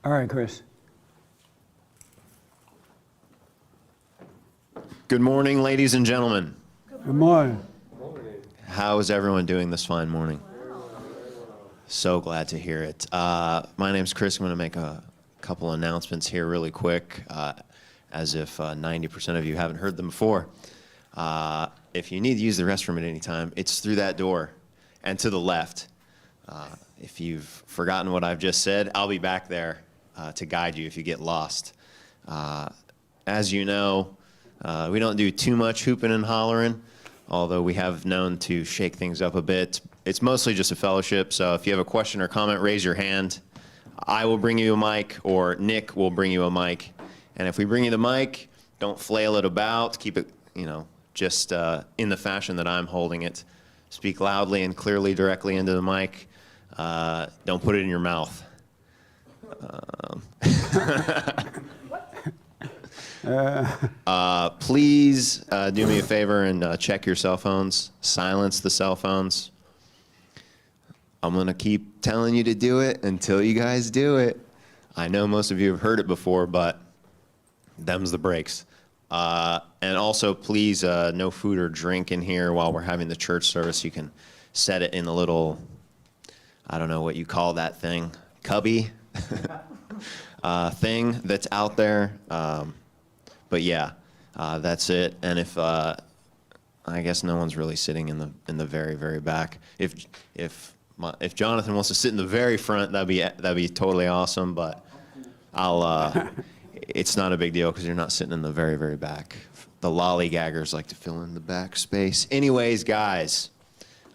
All right, Chris. Good morning, ladies and gentlemen. Good morning. How is everyone doing this fine morning? So glad to hear it. My name's Chris. I'm going to make a couple announcements here really quick, as if 90% of you haven't heard them before. If you need to use the restroom at any time, it's through that door and to the left. If you've forgotten what I've just said, I'll be back there to guide you if you get lost. As you know, we don't do too much hooping and hollering, although we have known to shake things up a bit. It's mostly just a fellowship, so if you have a question or comment, raise your hand. I will bring you a mic, or Nick will bring you a mic. And if we bring you the mic, don't flail it about. Keep it, just in the fashion that I'm holding it. Speak loudly and clearly directly into the mic. Don't put it in your mouth. Please do me a favor and check your cell phones. Silence the cell phones. I'm going to keep telling you to do it until you guys do it. I know most of you have heard it before, but them's the breaks. And also, please, no food or drink in here while we're having the church service. You can set it in a little, I don't know what you call that thing, cubby thing that's out there. But yeah, that's it. And if I guess no one's really sitting in the very, very back. If Jonathan wants to sit in the very front, that'd be totally awesome. But it's not a big deal because you're not sitting in the very, very back. The lollygaggers like to fill in the back space. Anyways, guys,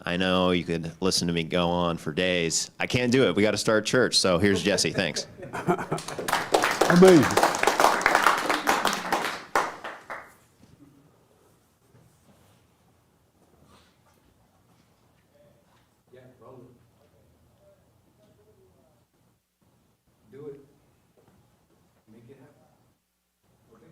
I know you could listen to me go on for days. I can't do it. We got to start church. So here's Jesse. Thanks. Amazing. Do it. Make it happen. Okay.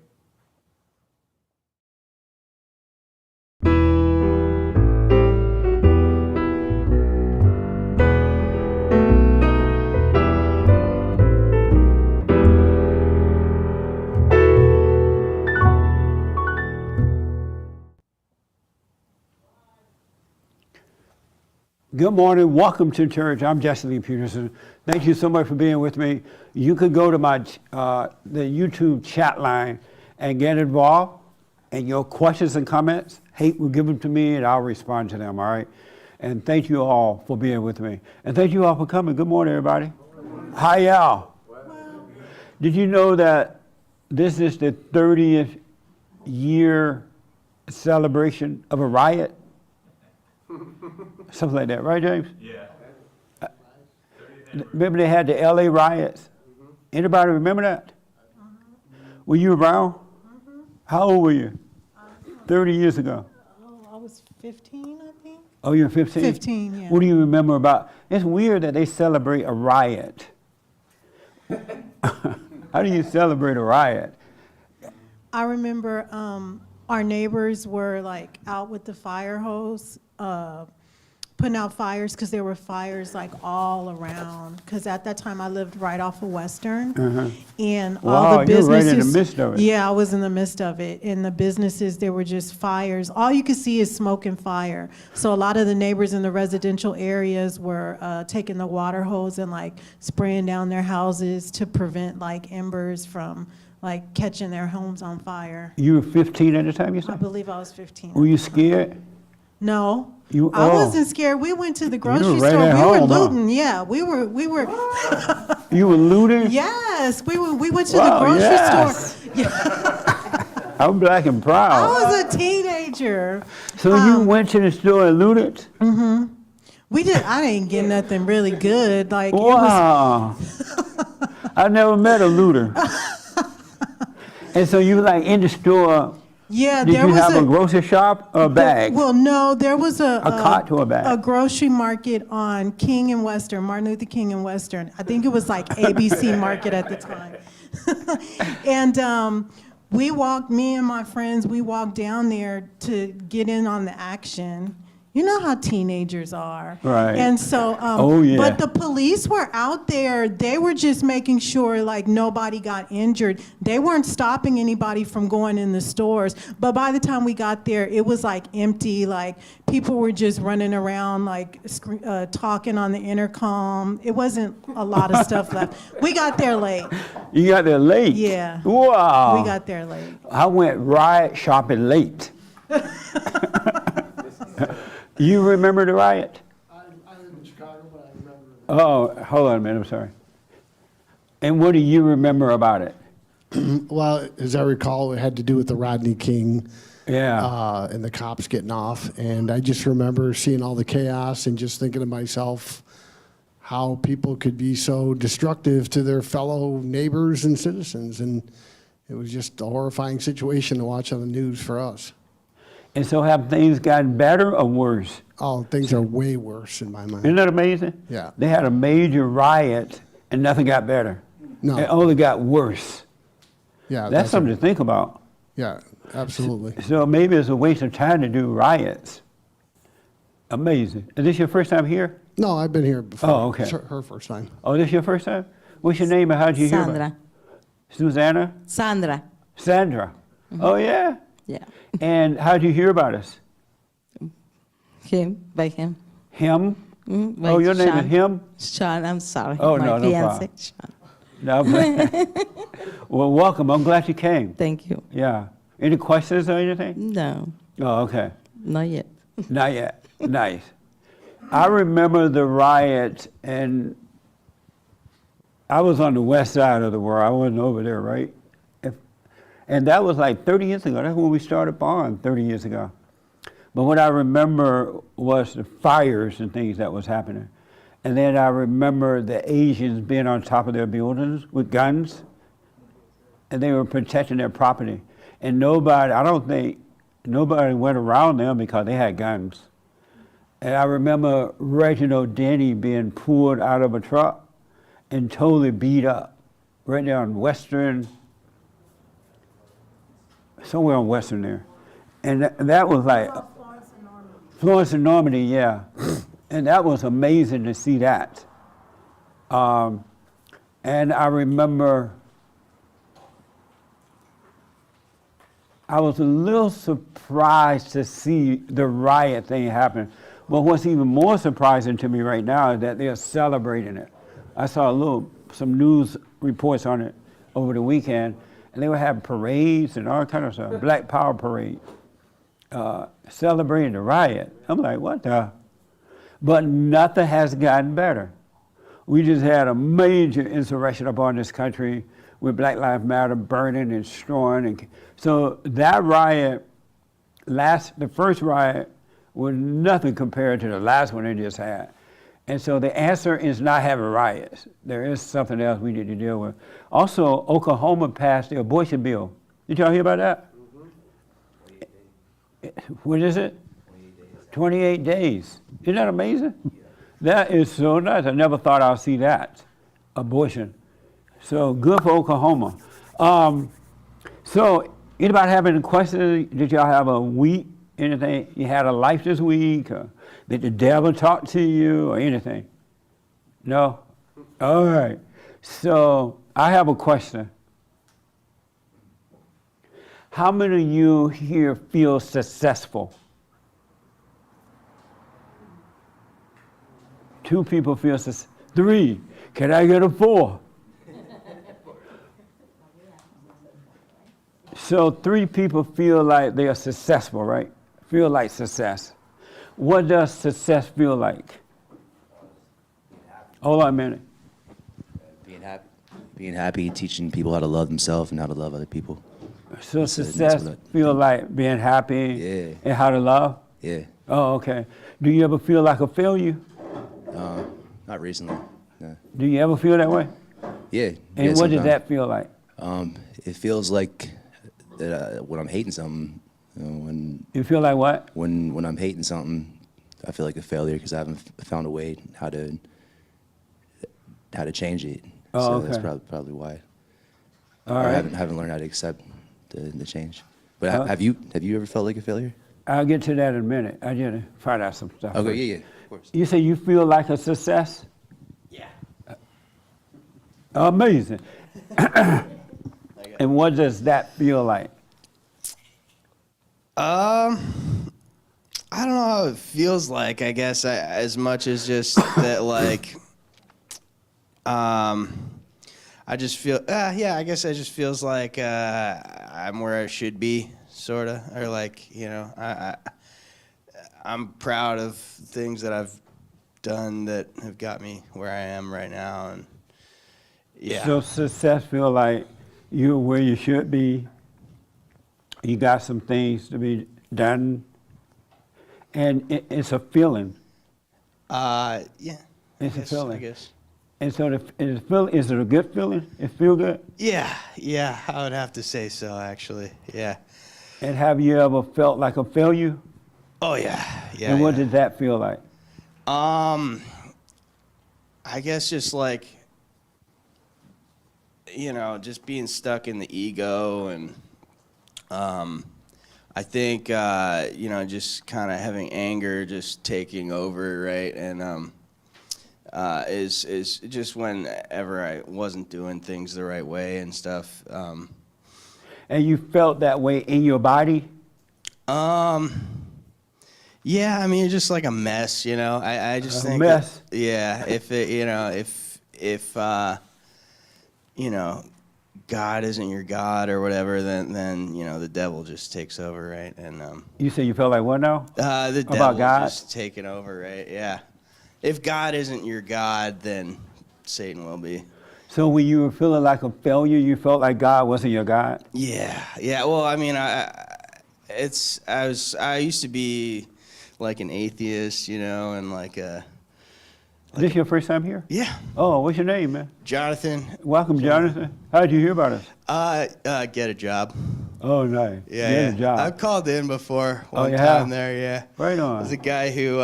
Good morning. Welcome to church. I'm Jesse Lee Peterson. Thank you so much for being with me. You could go to my the YouTube chat line and get involved. And your questions and comments, will give them to me and I'll respond to them, all right? And thank you all for being with me. And thank you all for coming. Good morning, everybody. Hi, y'all. Did you know that this is the 30th year celebration of a riot? Something like that, right, James? Yeah. Remember they had the L.A. riots? Anybody remember that? Were you around? How old were you? 30 years ago. Oh, I was 15, I think. Oh, you were 15? 15, yeah. What do you remember about? It's weird that they celebrate a riot. How do you celebrate a riot? I remember our neighbors were like out with the fire hose, putting out fires because there were fires like all around. Because at that time I lived right off of Western, and all the businesses. Wow, you were right in the midst of it. Yeah, I was in the midst of it. In the businesses, there were just fires. All you could see is smoke and fire. So a lot of the neighbors in the residential areas were taking the water hose and like spraying down their houses to prevent like embers from like catching their homes on fire. You were 15 at the time, you said? I believe I was 15. Were you scared? No. I wasn't scared. We went to the grocery right store. at We home, were looting. Yeah, we were. You were looting? Yes, we went to the grocery store. Yeah. I'm black and proud. I was a teenager. So you went to the store and looted? Mm-hmm. I didn't get nothing really good. Like wow. I never met a looter. And so you were like in the store. Yeah, Did you have a grocery shop or a bag? Well, no, there was a cart to a bag. A grocery market on King and Western, Martin Luther King and Western. I think it was like ABC Market at the time. And me and my friends, we walked down there to get in on the action. You know how teenagers are. Right. And so, Oh, yeah. but the police were out there. They were just making sure like nobody got injured. They weren't stopping anybody from going in the stores. But by the time we got there, it was like empty. Like people were just running around, like talking on the intercom. It wasn't a lot of stuff left. We got there late. You got there late? Yeah. Wow. We got there late. I went riot shopping late. You remember the riot? I live in Chicago, but I remember. Oh, hold on a minute, I'm sorry. And what do you remember about it? Well, as I recall, it had to do with the Rodney King Yeah. and the cops getting off. And I just remember seeing all the chaos and just thinking to myself how people could be so destructive to their fellow neighbors and citizens. And it was just a horrifying situation to watch on the news for us. And so have things gotten better or worse? Oh, things are way worse in my mind. Isn't that amazing? Yeah. They had a major riot and nothing got better. No. It only got worse. Yeah, That's something to think about. Yeah, absolutely. So maybe it's a waste of time to do riots. Amazing. Is this your first time here? No, I've been here before. Oh, okay. It's her first time. Oh, this your first time? What's your name and how did you hear about it? Sandra. Susanna? Sandra. Sandra. Oh, yeah? Yeah. And how did you hear about us? Him, by him. Him? By Oh, your name Sean. is him? Sean, I'm sorry. Oh, My no, no fiance, problem. Sean. No, well, welcome. I'm glad you came. Thank you. Yeah. Any questions or anything? No, Oh, okay. not yet. Not yet. Nice. I remember the riot, and I was on the west side of the world. I wasn't over there, right? And that was like 30 years ago. That's when we started Bond, 30 years ago. But what I remember was the fires and things that was happening. And then I remember the Asians being on top of their buildings with guns, and they were protecting their property. And I don't think nobody went around them because they had guns. And I remember Reginald Denny being pulled out of a truck and totally beat up right there on Western, somewhere on Western there. And that was like, Florence and Normandy, yeah. And that was amazing to see that. And I remember I was a little surprised to see the riot thing happen. But what's even more surprising to me right now is that they're celebrating it. I saw some news reports on it over the weekend, and they were having parades and all kind of stuff, Black Power parade, celebrating the riot. I'm like, what the? But nothing has gotten better. We just had a major insurrection upon this country with Black Lives Matter burning and destroying. And so that riot, the first riot, was nothing compared to the last one they just had. And so the answer is not having riots. There is something else we need to deal with. Also, Oklahoma passed the abortion bill. Did y'all hear about that? What is it? 28 days. Isn't that amazing? That is so nice. I never thought I'd see that, abortion. So good for Oklahoma. So anybody have any questions? Did y'all have a week? Anything? You had a life this week? Or did the devil talk to you or anything? No? All right. So I have a question. How many of you here feel successful? 2 people feel successful. 3. Can I get a 4? So 3 people feel like they are successful, right? Feel like success. What does success feel like? Hold on a minute. Being happy, teaching people how to love themselves and how to love other people. So That's success what feel like being happy Yeah. and how to love? Yeah. Oh, okay. Do you ever feel like a failure? Not recently. No. Do you ever feel that way? Yeah. And yeah, what does sometimes. that feel like? It feels like that when I'm hating something, when You feel like what? when I'm hating something, I feel like a failure because I haven't found a way how to change it. Oh, so okay. that's probably why. All Or I right. haven't learned how to accept the change. But have you ever felt like a failure? I'll get to that in a minute. I need to find out some stuff. Okay, first. yeah, of course. You say you feel like a success? Yeah. Amazing. And what does that feel like? I don't know how it feels like, I guess, as much as just that, like, I just feel, yeah, I guess it just feels like I'm where I should be, sort of, or like, you know, I'm proud of things that I've done that have got me where I am right now, and yeah. So success feel like you're where you should be. You got some things to be done, and it's a feeling. Yeah. It's a I feeling. guess. And so is it a good feeling? It feel good? Yeah, I would have to say so, actually. Yeah. And have you ever felt like a failure? Oh yeah, yeah. And what yeah. did that feel like? I guess just like, you know, just being stuck in the ego, and I think you know, just kind of having anger just taking over, right? And is just whenever I wasn't doing things the right way and stuff. And you felt that way in your body? Yeah, I mean, it's just like a mess, you know. I just A think mess? yeah, if it, you know, if you know, God isn't your God or whatever, then you know, the devil just takes over, right? And You say you felt like what now? the About devil God? just taking over, right? Yeah. If God isn't your God, then Satan will be. So when you were feeling like a failure, you felt like God wasn't your God? Yeah. Well, I mean, I used to be like an atheist, you know, and like Is this your first time here? yeah, Oh, what's your name, man? Jonathan, Welcome, Jonathan. How did you hear about us? get a job. Oh, nice. Yeah, Get yeah. a job. I've called in before one you time have? there. Yeah. Right There's a on. guy who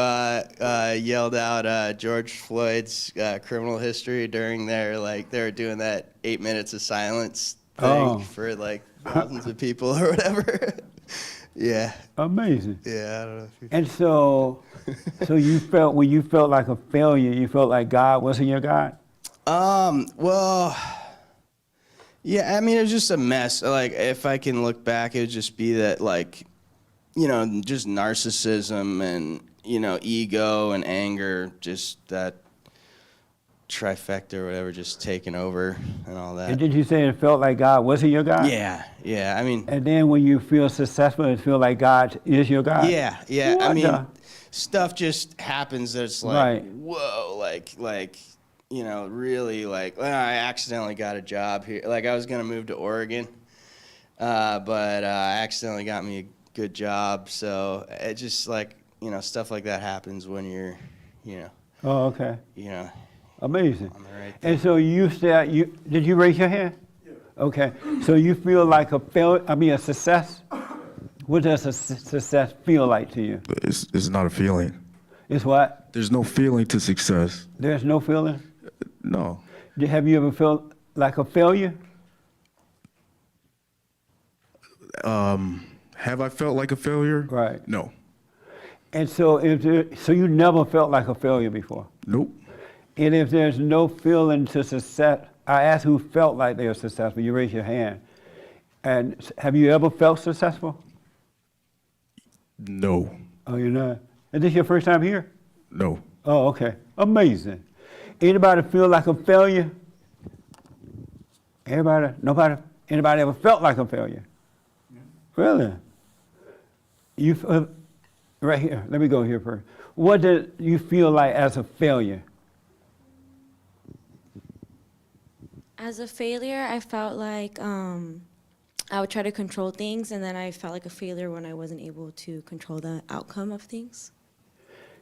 yelled out George Floyd's criminal history during their, like, they were doing that 8 minutes of silence thing Oh. for like thousands of people or whatever. Yeah. Amazing. Yeah. I don't know if you. And so you felt, when you felt like a failure, you felt like God wasn't your God? Well, yeah, I mean, it was just a mess. Like, if I can look back, it would just be that, like, you know, just narcissism and, you know, ego and anger, just that trifecta or whatever, just taking over and all And that. did you say it felt like God wasn't your God? Yeah, I mean, And then when you feel successful, it feel like God is your God? yeah, I What mean, the- stuff just happens that's like, Right. whoa, like, you know, really, like, well, I accidentally got a job here. Like, I was going to move to Oregon, but I accidentally got me a good job. So it just, like, you know, stuff like that happens when you're, you know, Oh, okay. Amazing. on the right thing. And so you said, did you raise your hand? Yeah. Okay. So you feel like a success? What does a success feel like to you? It's not a feeling. It's what? There's no feeling to success. There's no feeling? No. Have you ever felt like a failure? Have I felt like a failure? Right. No. And so so you never felt like a failure before? Nope. And if there's no feeling to success, I asked who felt like they were successful. You raise your hand. And have you ever felt successful? No. Oh, you're not? Is this your first time here? No. Oh, okay. Amazing. Anybody feel like a failure? Everybody? Nobody? Anybody ever felt like a failure? Yeah. Really? Right here. Let me go here first. What did you feel like as a failure? As a failure, I felt like I would try to control things, and then I felt like a failure when I wasn't able to control the outcome of things.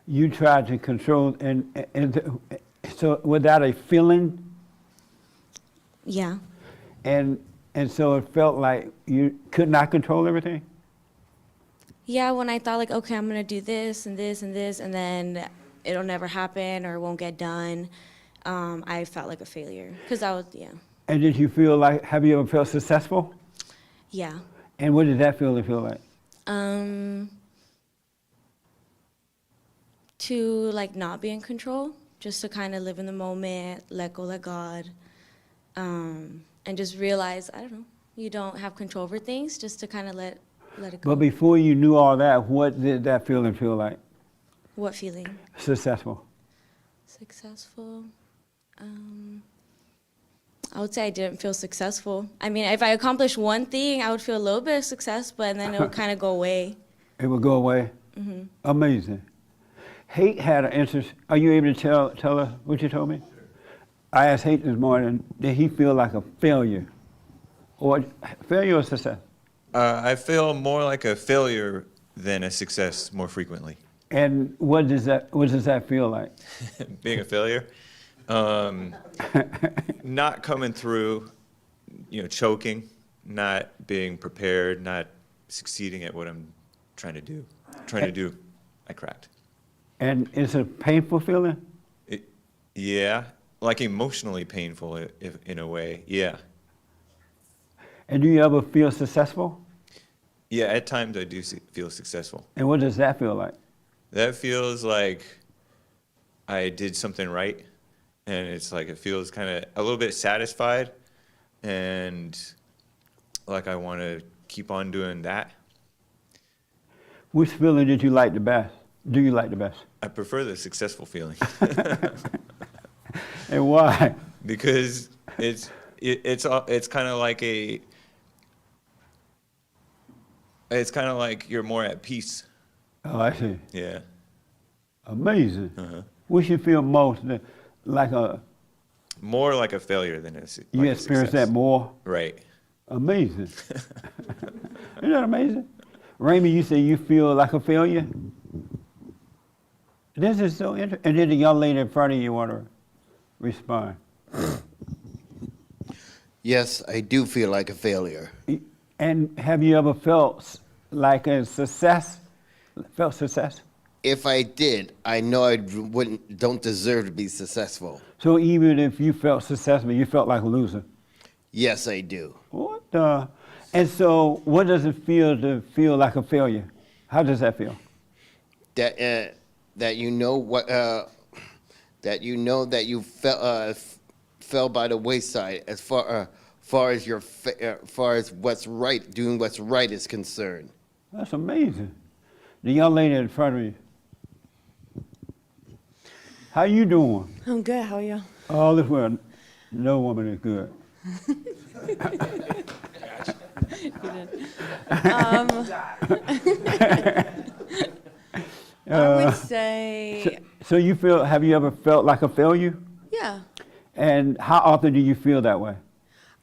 You tried to control, and so was that a feeling? Yeah. And so it felt like you could not control everything? Yeah, when I thought like, okay, I'm gonna do this and this and this, and then it'll never happen or it won't get done, I felt like a failure. Because I was, yeah. And did you feel like, have you ever felt successful? Yeah. And what did that feeling feel like? to like not be in control, just to kind of live in the moment, let go, let God, and just realize, I don't know, you don't have control over things, just to kind of let it go. But before you knew all that, what did that feeling feel like? What feeling? Successful. Successful? I would say I didn't feel successful. I mean, if I accomplished one thing, I would feel a little bit of success, but then it would kind of go away. It would go away? Amazing. Hate had an interest. Are you able to tell us what you told me? I asked Hate this morning, did he feel like a failure? Or failure or success? I feel more like a failure than a success more frequently. And what does that feel like? Being a failure, not coming through, choking, not being prepared, not succeeding at what I'm trying to do. I cracked. And it's a painful feeling? Yeah, like emotionally painful in a way, yeah. And do you ever feel successful? Yeah, at times I do feel successful. And what does that feel like? That feels like I did something right, and it's like it feels kind of a little bit satisfied, and like I want to keep on doing that. Which feeling did you like the best? Do you like the best? I prefer the successful feeling. And why? Because it's kind of like it's kind of like you're more at peace. Oh, I see. Yeah. Amazing. Uh-huh. Which you feel most like More like a failure than a success. you experience that more? Right. Amazing. Isn't that amazing? Raymond, you say you feel like a failure? This is so interesting. And then the young lady in front of you want to respond. Yes, I do feel like a failure. And have you ever felt like a success? Felt success? If I did, I know I don't deserve to be successful. So even if you felt successful, you felt like a loser? Yes, I do. What the? And so what does it feel to feel like a failure? How does that feel? That you know what that you fell by the wayside as far as what's right, doing what's right is concerned. That's amazing. The young lady in front of you. How you doing? I'm good. How are you? All this well, no woman is good. I would say, So you feel? Have you ever felt like a failure? yeah. And how often do you feel that way?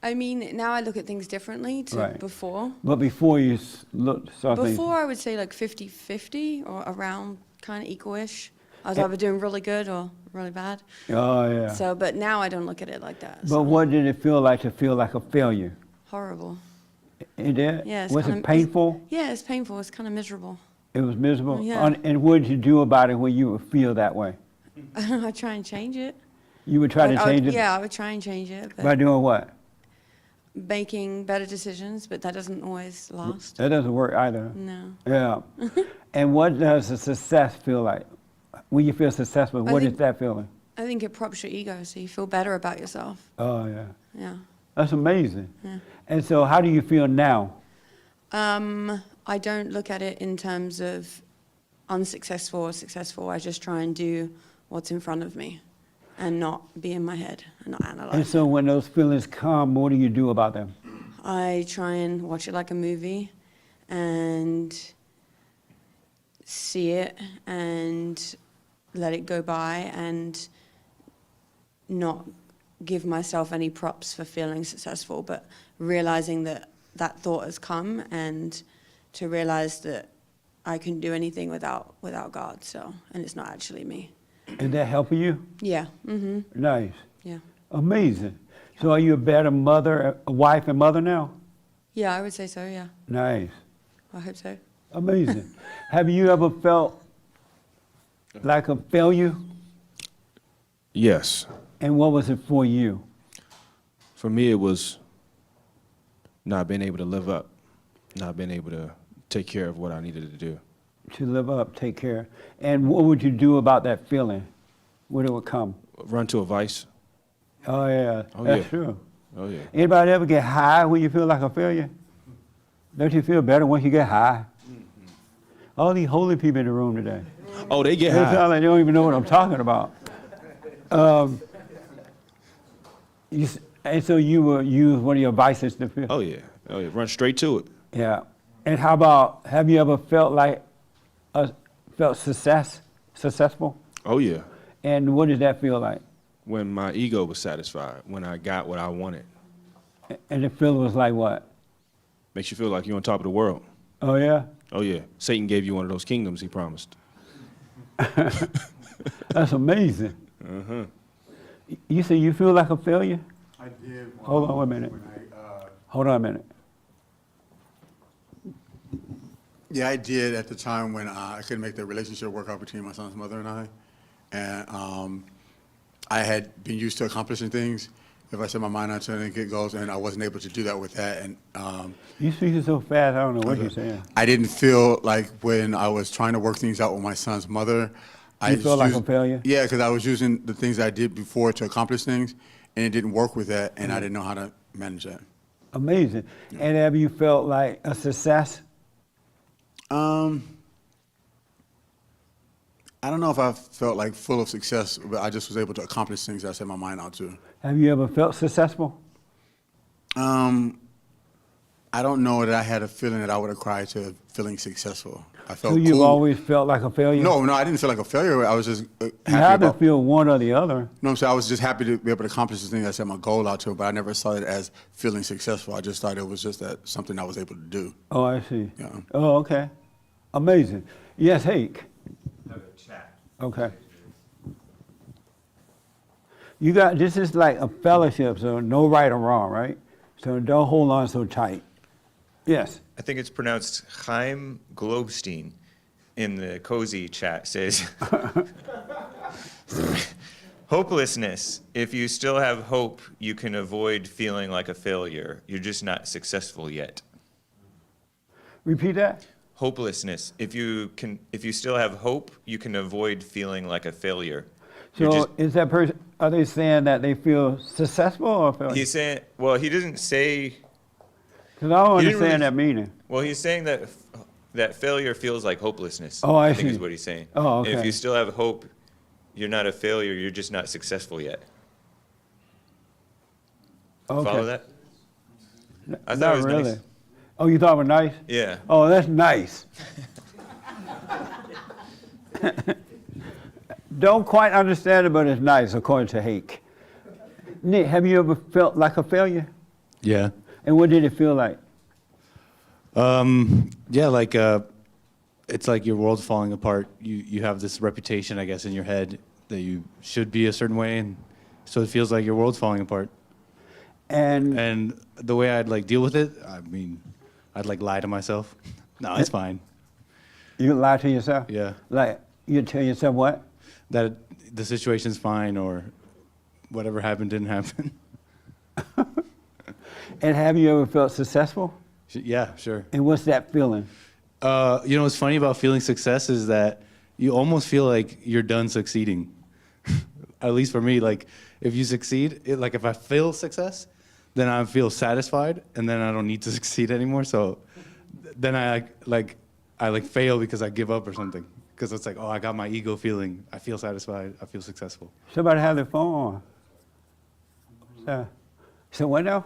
I mean, now I look at things differently to Right. before. But before you saw things. Before, I would say like 50-50 or around kind of equal-ish. I was either doing really good or really bad. Oh yeah. So, but now I don't look at it like that. But So, what did it feel like to feel like a failure? horrible. It did? Yeah, it's Was kinda- it painful? Yeah, it's painful. It's kind of miserable. It was miserable? Yeah. And what did you do about it when you would feel that way? I try and change it. You would try to I would- change it? Yeah, I would try and change it. But By doing what? making better decisions, but that doesn't always last. That doesn't work either. No. Yeah. And what does a success feel like? When you feel successful, what is think- that feeling? I think it props your ego, so you feel better about yourself. Oh yeah. Yeah. That's amazing. Yeah. And so how do you feel now? I don't look at it in terms of unsuccessful or successful. I just try and do what's in front of me and not be in my head and not And analyze. so when those feelings come, what do you do about them? I try and watch it like a movie and see it and let it go by and not give myself any props for feeling successful, but realizing that that thought has come and to realize that I couldn't do anything without God, so, and it's not actually me. Is that helping you? Yeah, Nice. yeah. Amazing. So are you a better mother, a wife and mother now? Yeah, I would say so, yeah. Nice. I hope so. Amazing. Have you ever felt like a failure? Yes. And what was it for you? For me, it was not being able to live up, not being able to take care of what I needed to do. To live up, take care. And what would you do about that feeling when it would come? Run to a vice. Oh yeah, Oh, that's yeah. true. Oh yeah. Anybody ever get high when you feel like a failure? Don't you feel better once you get high? All these holy people in the room today. Oh, they get They high. sound like they don't even know what I'm talking about. And so you will use one of your vices to feel. Oh yeah. Oh yeah. Run straight to it. Yeah. And how about, have you ever felt like, felt successful? Oh yeah. And what does that feel like? When my ego was satisfied, when I got what I wanted, And the feeling was like what? makes you feel like you're on top of the world. Oh yeah? Oh yeah. Satan gave you one of those kingdoms he promised. That's amazing. Uh-huh. You say you feel like a failure? I did. Hold on a minute. Hold on a minute. Yeah, I did at the time when I couldn't make the relationship work out between my son's mother and I. And I had been used to accomplishing things. If I set my mind on something and get goals, and I wasn't able to do that with that. And You speaking so fast, I don't know what you're saying. I didn't feel like when I was trying to work things out with my son's mother, I You feel like a used- failure? Yeah, because I was using the things I did before to accomplish things, and it didn't work with that, and I didn't know how to manage that. Amazing. And have you felt like a success? I don't know if I felt like full of success, but I just was able to accomplish things that I set my mind out to. Have you ever felt successful? I don't know that I had a feeling that I would have cried to feeling successful. I felt So you've cool. always felt like a failure? No, I didn't feel like a failure. I was just You happy have to about. feel one or the other. No, I'm saying I was just happy to be able to accomplish the thing I set my goal out to, but I never saw it as feeling successful. I just thought it was just that something I was able to do. Oh, I see. Yeah. Oh, okay. Amazing. Yes, Hake. Okay. You got, this is like a fellowship, so no right or wrong, right? So don't hold on so tight. Yes. I think it's pronounced Chaim Globstein in the cozy chat says, hopelessness. If you still have hope, you can avoid feeling like a failure. You're just not successful yet. Repeat that? Hopelessness. If you still have hope, you can avoid feeling like a failure. You're So just- is that person, are they saying that they feel successful or failure? he's saying, well, he doesn't say. Because I don't he didn't understand really- that meaning. Well, he's saying that that failure feels like hopelessness. Oh, I think see. is what he's saying. Oh, And okay. if you still have hope, you're not a failure. You're just not successful yet. Okay. Follow that? I thought Not it was really. nice. Oh, you thought it was nice? Yeah. Oh, that's nice. Don't quite understand it, but it's nice, according to Hake. Nick, have you ever felt like a failure? Yeah. And what did it feel like? Yeah, like it's like your world's falling apart. You have this reputation, I guess, in your head that you should be a certain way, and so it feels like your world's falling apart. And the way I'd like deal with it, I mean, I'd like lie to myself. No, it's fine. You lie to yourself? Yeah. Like, you tell yourself what? That the situation's fine or whatever happened didn't happen. And have you ever felt successful? Yeah, sure. And what's that feeling? You know what's funny about feeling success is that you almost feel like you're done succeeding. At least for me, like if you succeed, like if I feel success, then I feel satisfied, and then I don't need to succeed anymore. So then I fail because I give up or something. Because it's like, oh, I got my ego feeling. I feel satisfied. I feel successful. Somebody have their phone on. So what now?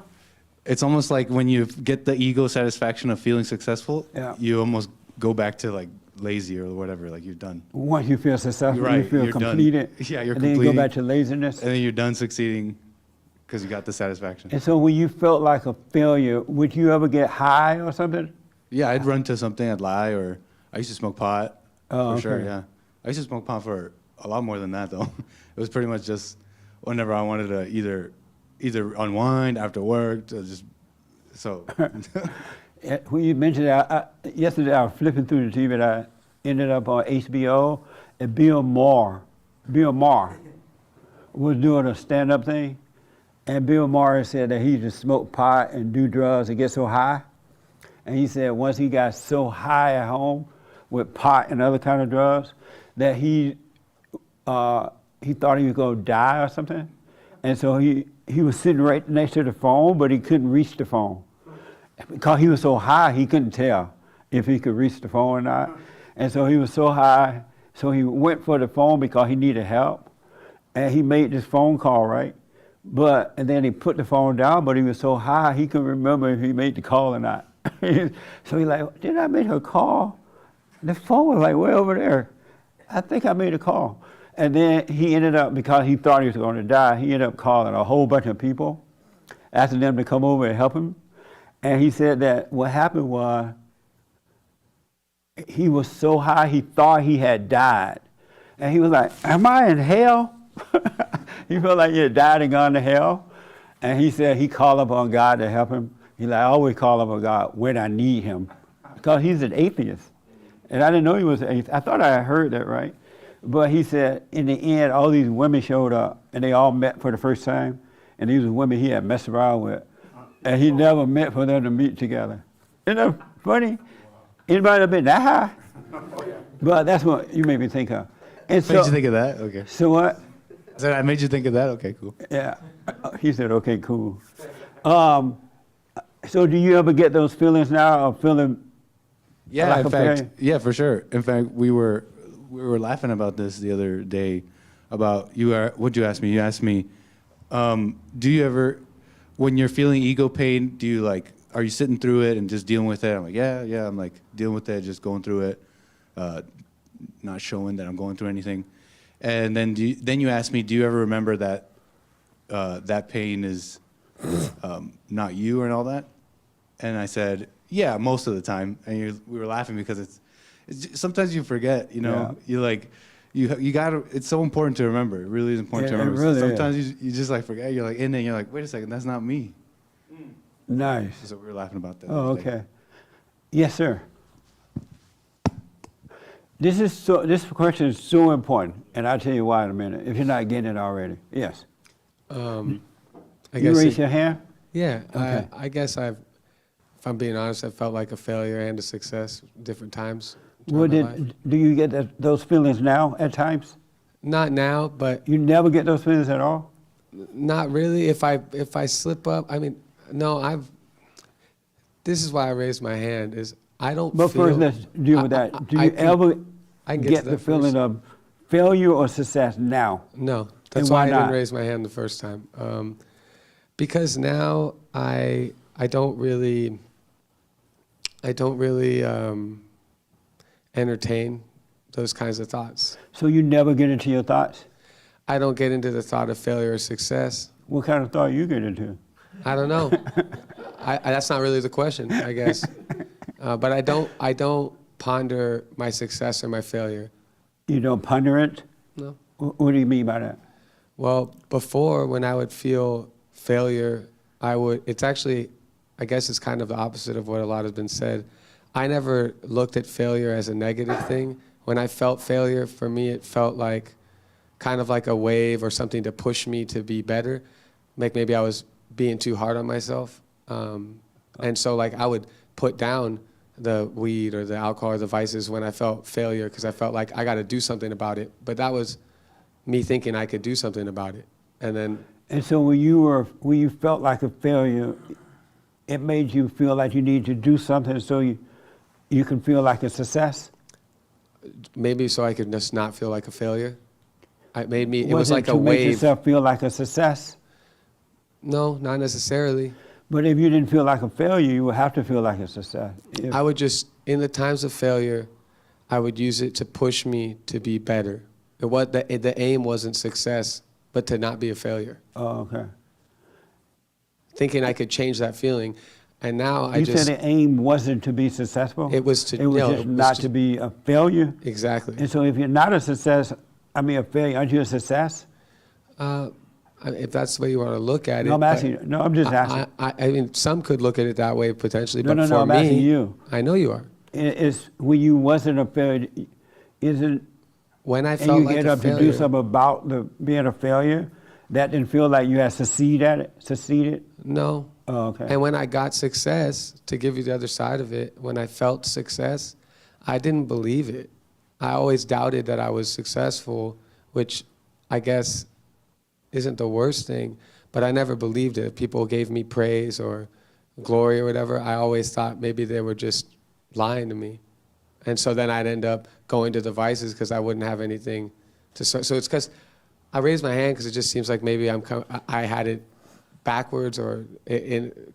It's almost like when you get the ego satisfaction of feeling successful, Yeah. you almost go back to like lazy or whatever, like you're done. Once you feel successful, Right, you feel you're done. completed. Yeah, you're and then you go completing. back to laziness. And then you're done succeeding because you got the satisfaction. And so when you felt like a failure, would you ever get high or something? Yeah, I'd run to something, I'd lie, or I used to smoke pot. Oh, for sure, okay. yeah. I used to smoke pot for a lot more than that, though. It was pretty much just whenever I wanted to either unwind after work, to just so. When you mentioned that, yesterday I was flipping through the TV and I ended up on HBO, and Bill Maher was doing a stand-up thing, and Bill Maher said that he just smoked pot and do drugs and get so high. And he said once he got so high at home, with pot and other kind of drugs, that he thought he was going to die or something. And so he was sitting right next to the phone, but he couldn't reach the phone. Because he was so high, he couldn't tell if he could reach the phone or not. And so he was so high, so he went for the phone because he needed help. And he made this phone call, right? And then he put the phone down, but he was so high, he couldn't remember if he made the call or not. So he's like, did I make a call? The phone was like way over there. I think I made a call. And then he ended up, because he thought he was going to die, he ended up calling a whole bunch of people, asking them to come over and help him. And he said that what happened was he was so high, he thought he had died. And he was like, am I in hell? He felt like he had died and gone to hell. And he said he called upon God to help him. He's like, I always call upon God when I need him. Because he's an atheist. And I didn't know he was an atheist. I thought I had heard that, right? But he said in the end, all these women showed up, and they all met for the first time. And these were women he had messed around with. And he never meant for them to meet together. Isn't that funny? Anybody have been that high? But that's what you made me think of. And so, Made you think of that? Okay. So what? I said I made you think of that? Okay, cool. Yeah. He said, okay, cool. So do you ever get those feelings now of feeling Yeah, like in a fact, failure? yeah, for sure. In fact, we were laughing about this the other day about what'd you ask me? You asked me, do you ever, when you're feeling ego pain, are you sitting through it and just dealing with it? I'm like, yeah, I'm like dealing with it, just going through it, not showing that I'm going through anything. And then you asked me, do you ever remember that that pain is not you and all that? And I said, yeah, most of the time. And we were laughing because it's sometimes you forget, you know. Yeah. You gotta. It's so important to remember. It really is important to remember. It really sometimes is. you just like forget. You're like in there. You're like, wait a second, that's not me. Nice. So we were laughing about that. Oh, the other day. okay. Yes, sir. This question is so important, and I'll tell you why in a minute, if you're not getting it already. Yes. I You guess raise your hand? Yeah, Okay. I guess if I'm being honest, I felt like a failure and a success different times. Well, during my life. do you get those feelings now at times? Not now, but You never get those feelings at all? not really. If I slip up, I mean, no, this is why I raised my hand, is I don't But feel... first, let's deal with that. Do you ever I can get to the that feeling first. of failure or success now? No, that's And why why I didn't not? raise my hand the first time. Because now I don't really entertain those kinds of thoughts. So you never get into your thoughts? I don't get into the thought of failure or success. What kind of thought you get into? I don't know. That's not really the question, I guess. But I don't ponder my success or my failure. You don't ponder it? No. What do you mean by that? Well, before, when I would feel failure, it's actually, I guess it's kind of the opposite of what a lot has been said. I never looked at failure as a negative thing. When I felt failure, for me, it felt like kind of like a wave or something to push me to be better. Maybe I was being too hard on myself. And so like I would put down the weed or the alcohol or the vices when I felt failure, because I felt like I got to do something about it. But that was me thinking I could do something about it. And so when you felt like a failure, it made you feel like you need to do something so you can feel like a success? Maybe so I could just not feel like a failure. It Was was like to a make wave. yourself feel like a success? No, not necessarily. But if you didn't feel like a failure, you would have to feel like a success. I would just, in the times of failure, I would use it to push me to be better. The aim wasn't success, but to not be a failure. Oh, okay. Thinking I could change that feeling. And now You said the aim wasn't to be successful? It was to, It was no, just it was not just- to be a failure? Exactly. And so if you're not a failure, aren't you a success? If that's the way you want to look at it. No, I'm but asking you. No, I'm just asking. I mean, some could look at it that way potentially, No, but no, for no, I'm me, asking you. I know you are. It's when you wasn't a failure, isn't, When I and felt you like get a up to do failure, something about being a failure, that didn't feel like you had succeeded? no. Oh, okay. And when I got success, to give you the other side of it, when I felt success, I didn't believe it. I always doubted that I was successful, which I guess isn't the worst thing, but I never believed it. If people gave me praise or glory or whatever, I always thought maybe they were just lying to me. And so then I'd end up going to the vices because I wouldn't have anything to. So it's because I raised my hand because it just seems like maybe I had it backwards or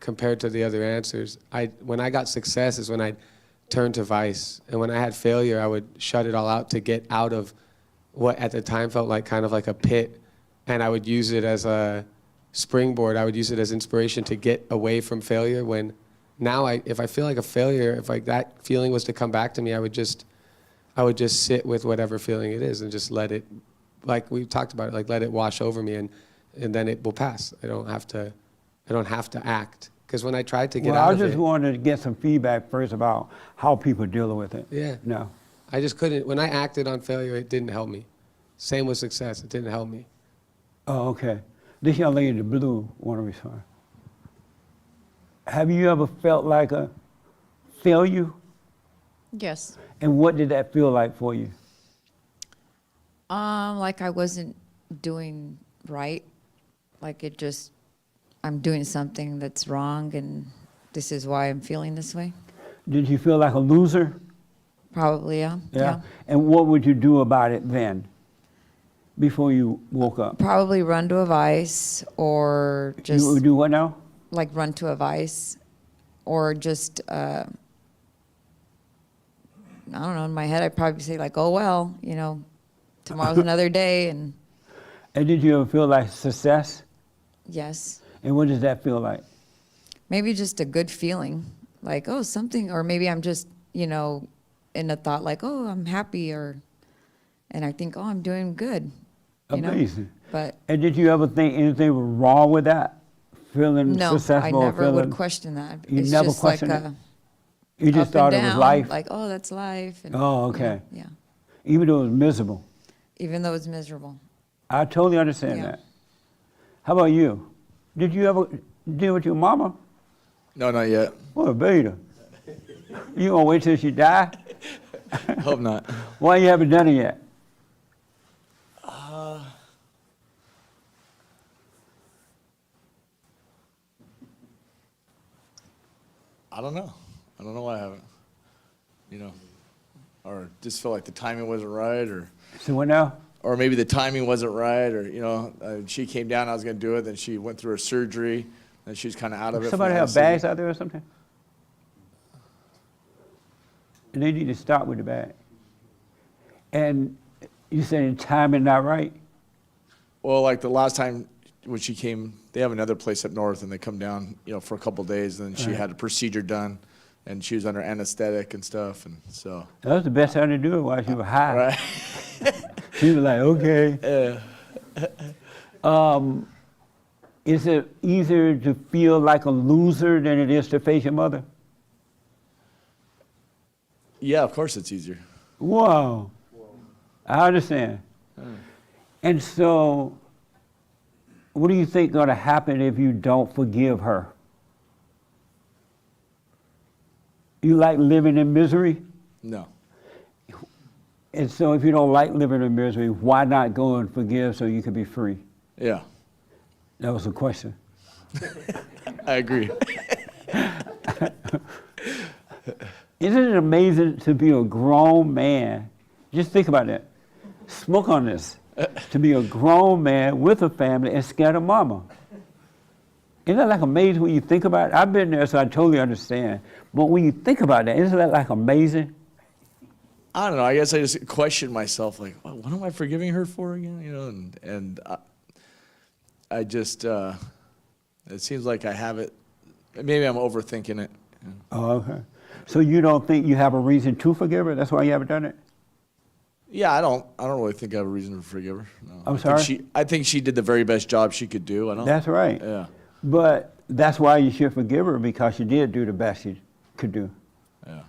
compared to the other answers. When I got success is when I turned to vice, and when I had failure, I would shut it all out to get out of what at the time felt like kind of like a pit, and I would use it as a springboard. I would use it as inspiration to get away from failure. When now if I feel like a failure, if like that feeling was to come back to me, I would just sit with whatever feeling it is and just let it, like we talked about it, like let it wash over me, and then it will pass. I don't have to act. Because when I tried to get out of it. I just wanted to get some feedback first about how people deal with it. Yeah. No. I just couldn't. When I acted on failure, it didn't help me. Same with success. It didn't help me. Oh, okay. This young lady in the blue want to respond. Have you ever felt like a failure? Yes. And what did that feel like for you? Like I wasn't doing right. Like I'm doing something that's wrong, and this is why I'm feeling this way. Did you feel like a loser? Probably, yeah. Yeah. And what would you do about it then, before you woke up? Probably run to a vice, or just. You would do what now? Like run to a vice, or just, I don't know, in my head I'd probably say like, oh well, tomorrow's another day, and. And did you ever feel like success? Yes. And what does that feel like? Maybe just a good feeling, like, oh, something, or maybe I'm just, in a thought like, oh, I'm happy, and I think, oh, I'm doing good. Amazing. But. And did you ever think anything was wrong with that? Feeling No, successful? I never would question that. You it's never just questioned like it? You just thought it was life? Like, oh, that's life. And, Oh, okay. Yeah. Even though it was miserable? Even though it's miserable. I totally understand Yeah. that. How about you? Did you ever deal with your mama? No, not yet. What a beta. You gonna wait till she die? Hope not. Why you haven't done it yet? I don't know. I don't know why I haven't. Or just feel like the timing wasn't right, or. So what now? Or maybe the timing wasn't right, or she came down, I was going to do it, then she went through her surgery, and she was kind of out of it. Somebody from have anesthesia. bags out there or something? And they need to stop with the bag. And you said the timing not right? Well, like the last time when she came, they have another place up north, and they come down, for a couple of days, and then she had a procedure done, and she was under anesthetic and stuff, and so. That was the best time to do it while she was high. Right. She was like, okay. Is it easier to feel like a loser than it is to face your mother? Yeah, of course it's easier. Whoa. I understand. And so, what do you think going to happen if you don't forgive her? You like living in misery? No. And so if you don't like living in misery, why not go and forgive so you can be free? Yeah. That was a question. I agree. Isn't it amazing to be a grown man? Just think about that. Smoke on this. To be a grown man with a family and scared of mama. Isn't that like amazing when you think about it? I've been there, so I totally understand. But when you think about that, isn't that like amazing? I don't know. I guess I just question myself, like, what am I forgiving her for again? And I just, it seems like I have it. Maybe I'm overthinking it. Oh, okay. So you don't think you have a reason to forgive her? That's why you haven't done it? Yeah, I don't really think I have a reason to forgive her. No. I'm sorry? I think she did the very best job she could do. That's right. Yeah. But that's why you should forgive her, because she did do the best she could do. Yeah.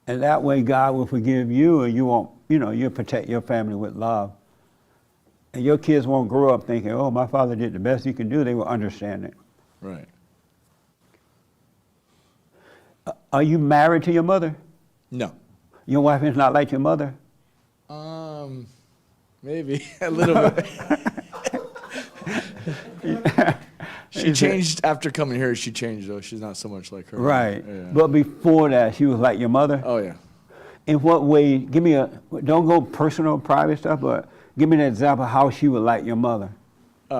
And that way God will forgive you, and you won't, you'll protect your family with love. And your kids won't grow up thinking, oh, my father did the best he can do. They will understand it. Right. Are you married to your mother? No. Your wife is not like your mother? Maybe a little bit. She changed after coming here. She changed though. She's not so much like her. Right. Yeah. But before that, she was like your mother? Oh yeah. In what way, give me don't go personal, private stuff, but give me an example of how she was like your mother.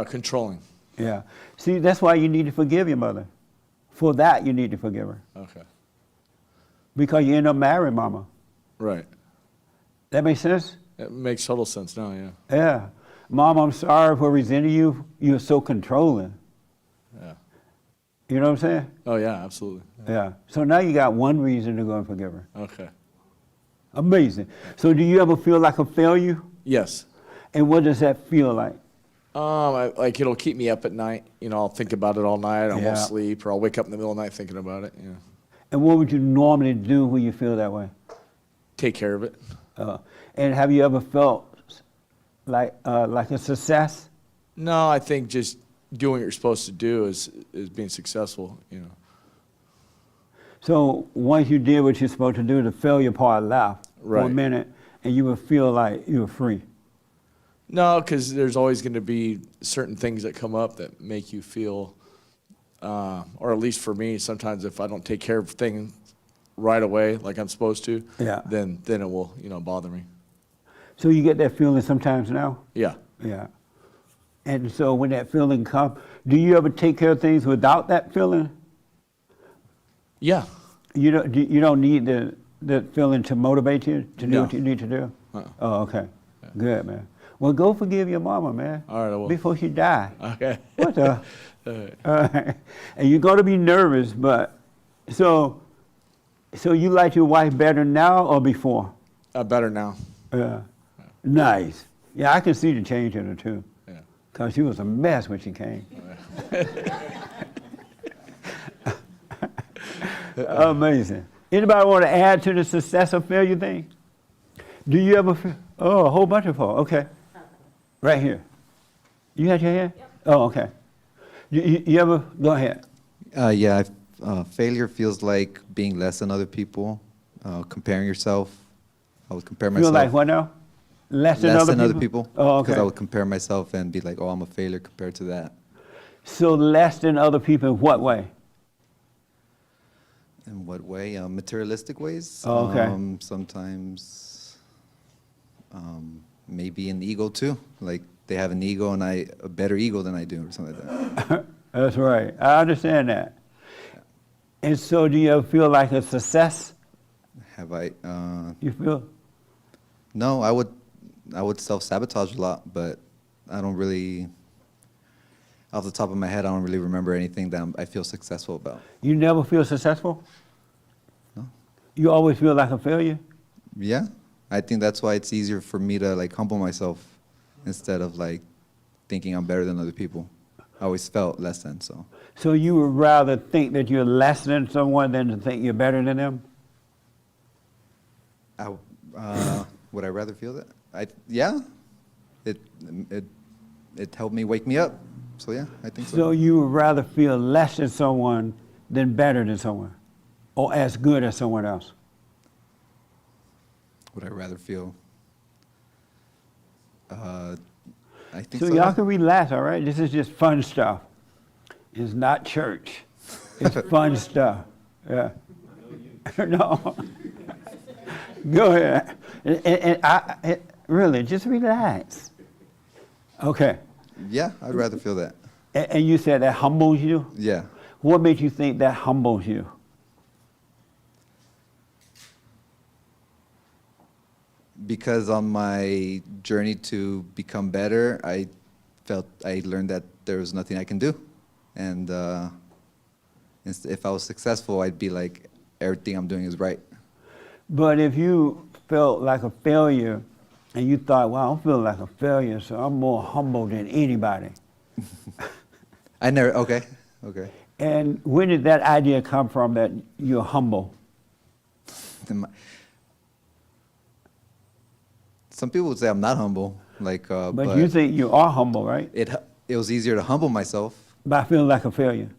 Controlling. Yeah. See, that's why you need to forgive your mother. For that, you need to forgive her. Okay. Because you end up marrying mama. Right. That makes sense? It makes total sense now. Yeah. Yeah. Mom, I'm sorry for resenting you. You're so controlling. Yeah. You know what I'm saying? Oh yeah, absolutely. Yeah. So now you got one reason to go and forgive her. Okay. Amazing. So do you ever feel like a failure? Yes. And what does that feel like? Like it'll keep me up at night. You know, I'll think about it all night. I Yeah. won't sleep, or I'll wake up in the middle of the night thinking about it. Yeah. And what would you normally do when you feel that way? Take care of it. And have you ever felt like a success? No, I think just doing what you're supposed to do is being successful. You know. So once you did what you're supposed to do, the failure part left for a Right. minute, and you would feel like you were free. No, because there's always going to be certain things that come up that make you feel, or at least for me, sometimes if I don't take care of things right away like I'm supposed to, Yeah. then it will bother me. So you get that feeling sometimes now? Yeah. Yeah. And so when that feeling comes, do you ever take care of things without that feeling? Yeah. You don't need the feeling to motivate you to do No. what you need to do? Oh, okay. Good, man. Well, go forgive your mama, man. All right, I will. Before she die. Okay. What the? All right. And you're going to be nervous, but so you like your wife better now or before? Better now. Yeah. Nice. Yeah, I can see the change in her too. Yeah. Because she was a mess when she came. Amazing. Anybody want to add to the success or failure thing? Do you ever feel? Oh, a whole bunch of folks. Okay. Right here. You had your hand? Yep. Oh, okay. You ever, go ahead. Yeah, failure feels like being less than other people, comparing yourself. I would compare myself. Feel like what now? Less than other people? Oh, okay. Because I would compare myself and be like, oh, I'm a failure compared to that. So less than other people in what way? In what way? Materialistic ways. Oh, okay. Sometimes maybe an ego too. Like they have an ego and a better ego than I do or something like that. That's right. I understand that. And so do you ever feel like a success? Have I? You feel? No, I would self-sabotage a lot, but I don't really, off the top of my head, I don't really remember anything that I feel successful about. You never feel successful? No. You always feel like a failure? Yeah, I think that's why it's easier for me to like humble myself instead of like thinking I'm better than other people. I always felt less than, so. So you would rather think that you're less than someone than to think you're better than them? Would I rather feel that? Yeah, it helped me wake me up. So yeah, I think so. So you would rather feel less than someone than better than someone, or as good as someone else? Would I rather feel? I think so. So y'all can relax, all right? This is just fun stuff. It's not church. It's fun stuff. Yeah. No. Go ahead. And really, just relax. Okay. Yeah, I'd rather feel that. And you said that humbles you? Yeah. What made you think that humbles you? Because on my journey to become better, I learned that there was nothing I can do. And if I was successful, I'd be like, everything I'm doing is right. But if you felt like a failure and you thought, wow, I'm feeling like a failure, so I'm more humble than anybody. Okay. And when did that idea come from that you're humble? Some people would say I'm not humble, but you think you are humble, right? It was easier to humble myself. By feeling like a failure.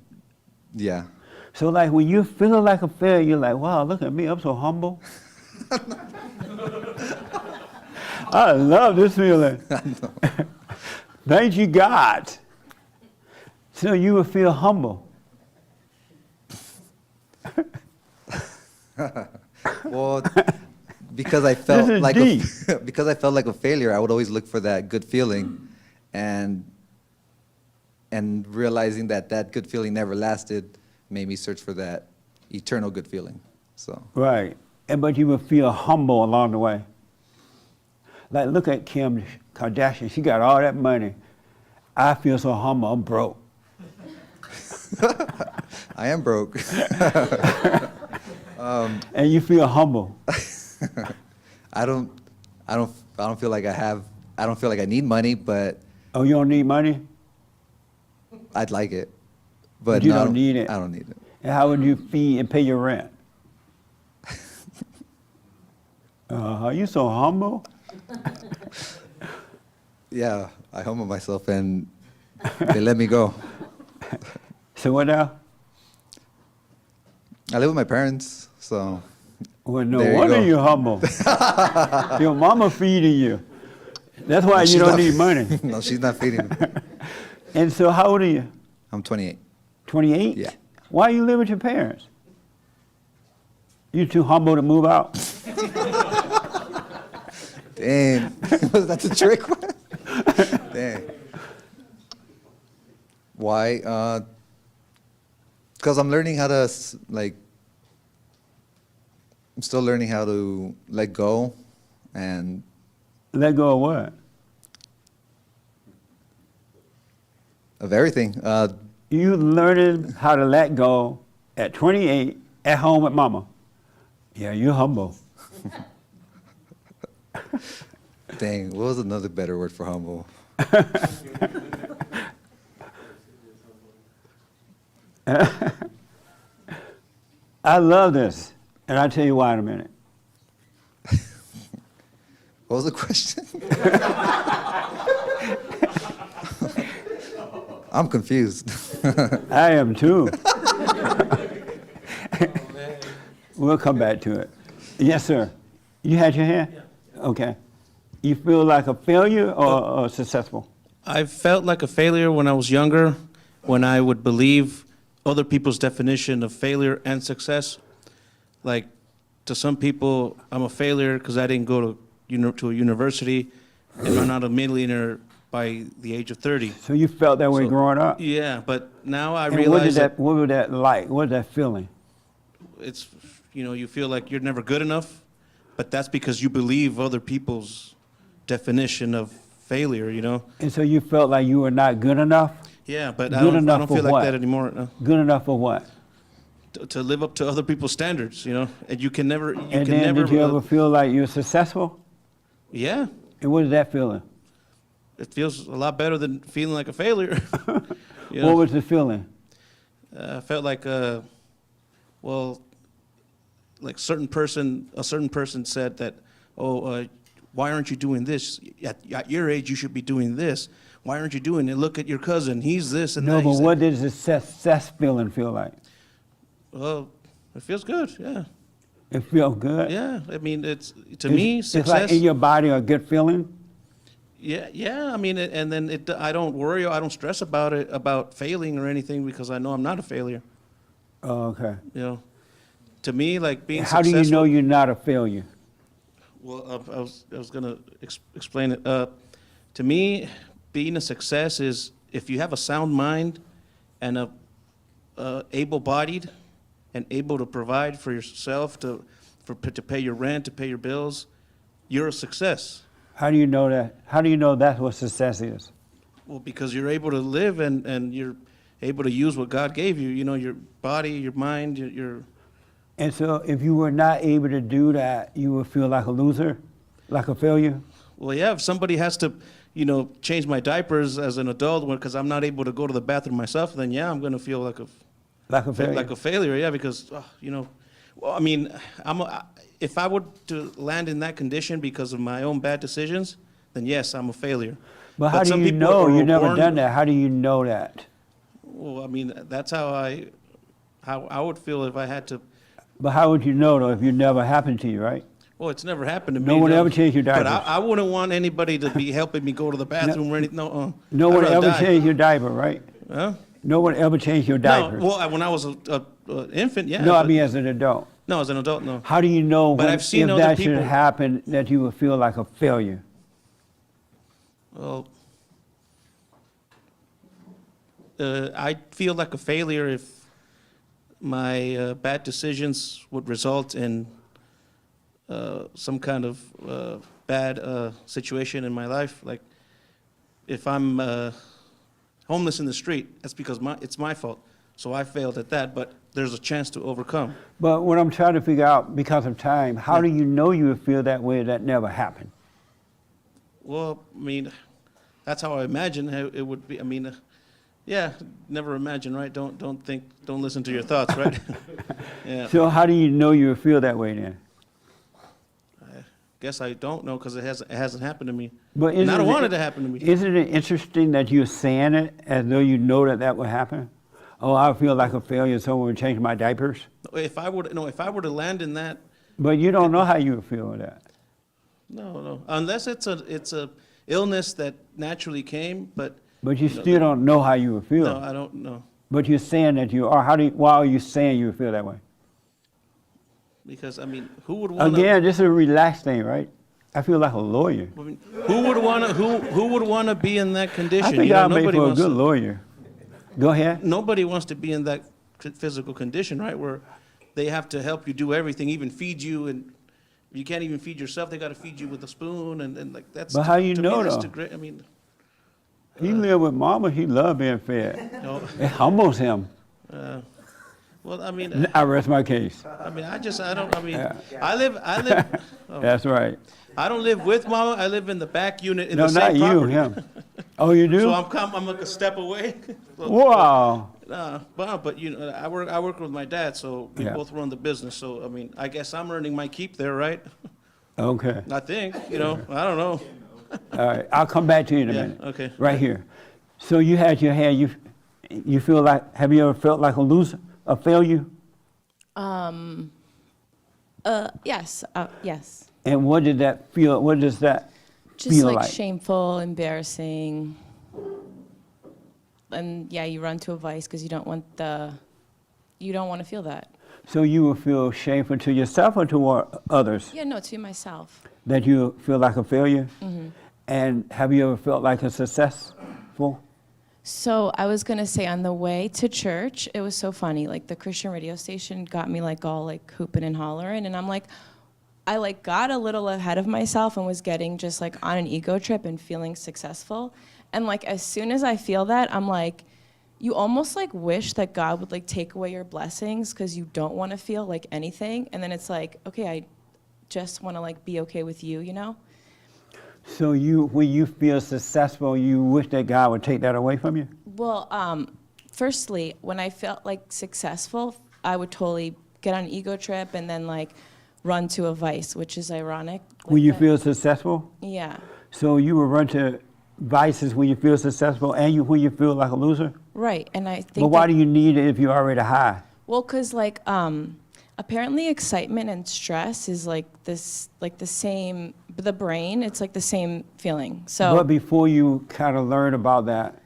Yeah. So like when you're feeling like a failure, you're like, wow, look at me, I'm so humble. I love this feeling. Thank you, God. So you will feel humble. Well, because I felt This is like deep. because I felt like a failure, I would always look for that good feeling, and realizing that that good feeling never lasted made me search for that eternal good feeling. So Right. But you will feel humble along the way. Like, look at Kim Kardashian. She got all that money. I feel so humble. I'm broke. I am broke. And you feel humble. I don't feel like I don't feel like I need money, but Oh, you don't need money? I'd like it. But You no, don't need it. I don't need it. And how would you feed and pay your rent? You so humble. Yeah, I humble myself and they let me go. So what now? I live with my parents, so. Well, no there you wonder go. you're humble. Your mama feeding you. That's why She's you don't not- need money. No, she's not feeding me. And so how old are you? I'm 28. 28? Yeah. Why you live with your parents? You too humble to move out? Dang, was that the trick? Dang. Why? Because I'm learning how to, I'm still learning how to let go and. Let go of what? Of everything. You learning how to let go at 28 at home with mama. Yeah, you're humble. Dang, what was another better word for humble? I love this, and I'll tell you why in a minute. What was the question? I'm confused. I am too. We'll come back to it. Yes, sir. You had your hand? Yeah. Okay. You feel like a failure or successful? I felt like a failure when I was younger, when I would believe other people's definition of failure and success. Like, to some people, I'm a failure because I didn't go to a university, and I'm not a millionaire by the age of 30. So you felt that way growing up? Yeah, but now I And realize what was that like? What was that feeling? it's, you feel like you're never good enough, but that's because you believe other people's definition of failure. And so you felt like you were not good enough? Yeah, but Good I don't enough for feel like what? that anymore. No. Good enough for what? To live up to other people's standards, and you can never, And then did you ever feel like you were successful? Yeah, And what is that feeling? it feels a lot better than feeling like a failure. What was the feeling? I felt like, like a certain person said that, why aren't you doing this? At your age, you should be doing this. Why aren't you doing it? Look at your cousin. He's this and No, that. but He's what did the success feeling feel like? Well, it feels good. Yeah. It felt good? Yeah. I mean, to me, It's success. like in your body a good feeling? Yeah. I mean, and then I don't worry or I don't stress about it, about failing or anything, because I know I'm not a failure. Oh, okay. To me, like being How do successful. you know you're not a failure? Well, I was gonna explain it. To me, being a success is if you have a sound mind and able-bodied and able to provide for yourself, to pay your rent, to pay your bills, you're a success. How do you know that? How do you know that's what success is? Well, because you're able to live and you're able to use what God gave you. Your body, your mind, your. And so if you were not able to do that, you would feel like a loser, like a failure? Well, yeah, if somebody has to, change my diapers as an adult because I'm not able to go to the bathroom myself, then yeah, I'm going to feel like a failure? Like a failure, yeah, because, well, I mean, if I were to land in that condition because of my own bad decisions, then yes, I'm a failure. But how do some you people know? are You've never born- done that. How do you know that? Well, I mean, that's how I would feel if I had to. But how would you know, though, if it never happened to you, right? Well, it's never happened to me. No one ever changed your But diapers? I wouldn't want anybody to be helping me go to the bathroom or anything. No, No I'd one rather ever die. changed your diaper, right? Huh? No one ever changed your No, diapers? well, when I was a infant, yeah. No, I but- mean as an adult. No, as an adult, no. How do you know But when, I've seen if other that people. should happen that you would feel like a failure? Well, I feel like a failure if my bad decisions would result in some kind of bad situation in my life. Like if I'm homeless in the street, that's because it's my fault. So I failed at that, but there's a chance to overcome. But what I'm trying to figure out, because of time, how do you know you would feel that way if that never happened? Well, I mean, that's how I imagine how it would be. I mean, yeah, never imagine, right? Don't think, don't listen to your thoughts, right? Yeah. So how do you know you would feel that way then? Guess I don't know because it hasn't happened to me. But And I don't isn't want it to happen to me. Isn't it interesting that you're saying it as though you know that that would happen? Oh, I feel like a failure, someone would change my diapers. If I were to land in that, But you don't know how you would feel with that. no, unless it's a illness that naturally came, but. But you still don't know how you would feel. No, I don't know. But you're saying that you are. Why are you saying you would feel that way? Because, I mean, who would want to? Again, this is a relaxed thing, right? I feel like a lawyer. I mean, who would want to be in that condition? I think You know, I'll make nobody for a wants good to- lawyer. Go ahead. Nobody wants to be in that physical condition, right? Where they have to help you do everything, even feed you, and if you can't even feed yourself, they got to feed you with a spoon, and like that's. But how you to know, me, that's though? too great. I mean, He lived with mama. He loved being fed. No. It humbles him. well, I mean, I rest my case. I mean, I mean, Yeah. I live. Oh. That's right. I don't live with mama. I live in the back unit in No, the not same you, property. him. Oh, you do? So I'm like a step away. Wow. But you know, I work with my dad, so we Yeah. both run the business. So I mean, I guess I'm earning my keep there, right? Okay. I think, you know, I don't know. All right. I'll come back to you in a Yeah, minute. okay. Right here. So you had your hair. You feel like? Have you ever felt like a loser, a failure? Yes, yes. And what did that feel? What does that Just feel like, like? shameful, embarrassing. And yeah, you run to a vice because you don't want to feel that. So you will feel shameful to yourself or to others Yeah, no, to myself. that you feel like a failure? hmm And have you ever felt like a successful? So I was gonna say on the way to church, it was so funny. Like the Christian radio station got me like all like hooping and hollering, and I'm like, I like got a little ahead of myself and was getting just like on an ego trip and feeling successful. And like as soon as I feel that, I'm like, you almost like wish that God would like take away your blessings because you don't want to feel like anything. And then it's like, okay, I just want to like be okay with you, you know? So when you feel successful, you wish that God would take that away from you? Well, firstly, when I felt like successful, I would totally get on an ego trip and then like run to a vice, which is ironic. When you feel successful? Yeah. So you will run to vices when you feel successful and when you feel like a loser? Right, and I think. But why do you need it if you're already high? Well, because like apparently excitement and stress is like this, like the same. The brain, it's like the same feeling. So. But before you kind of learn about that,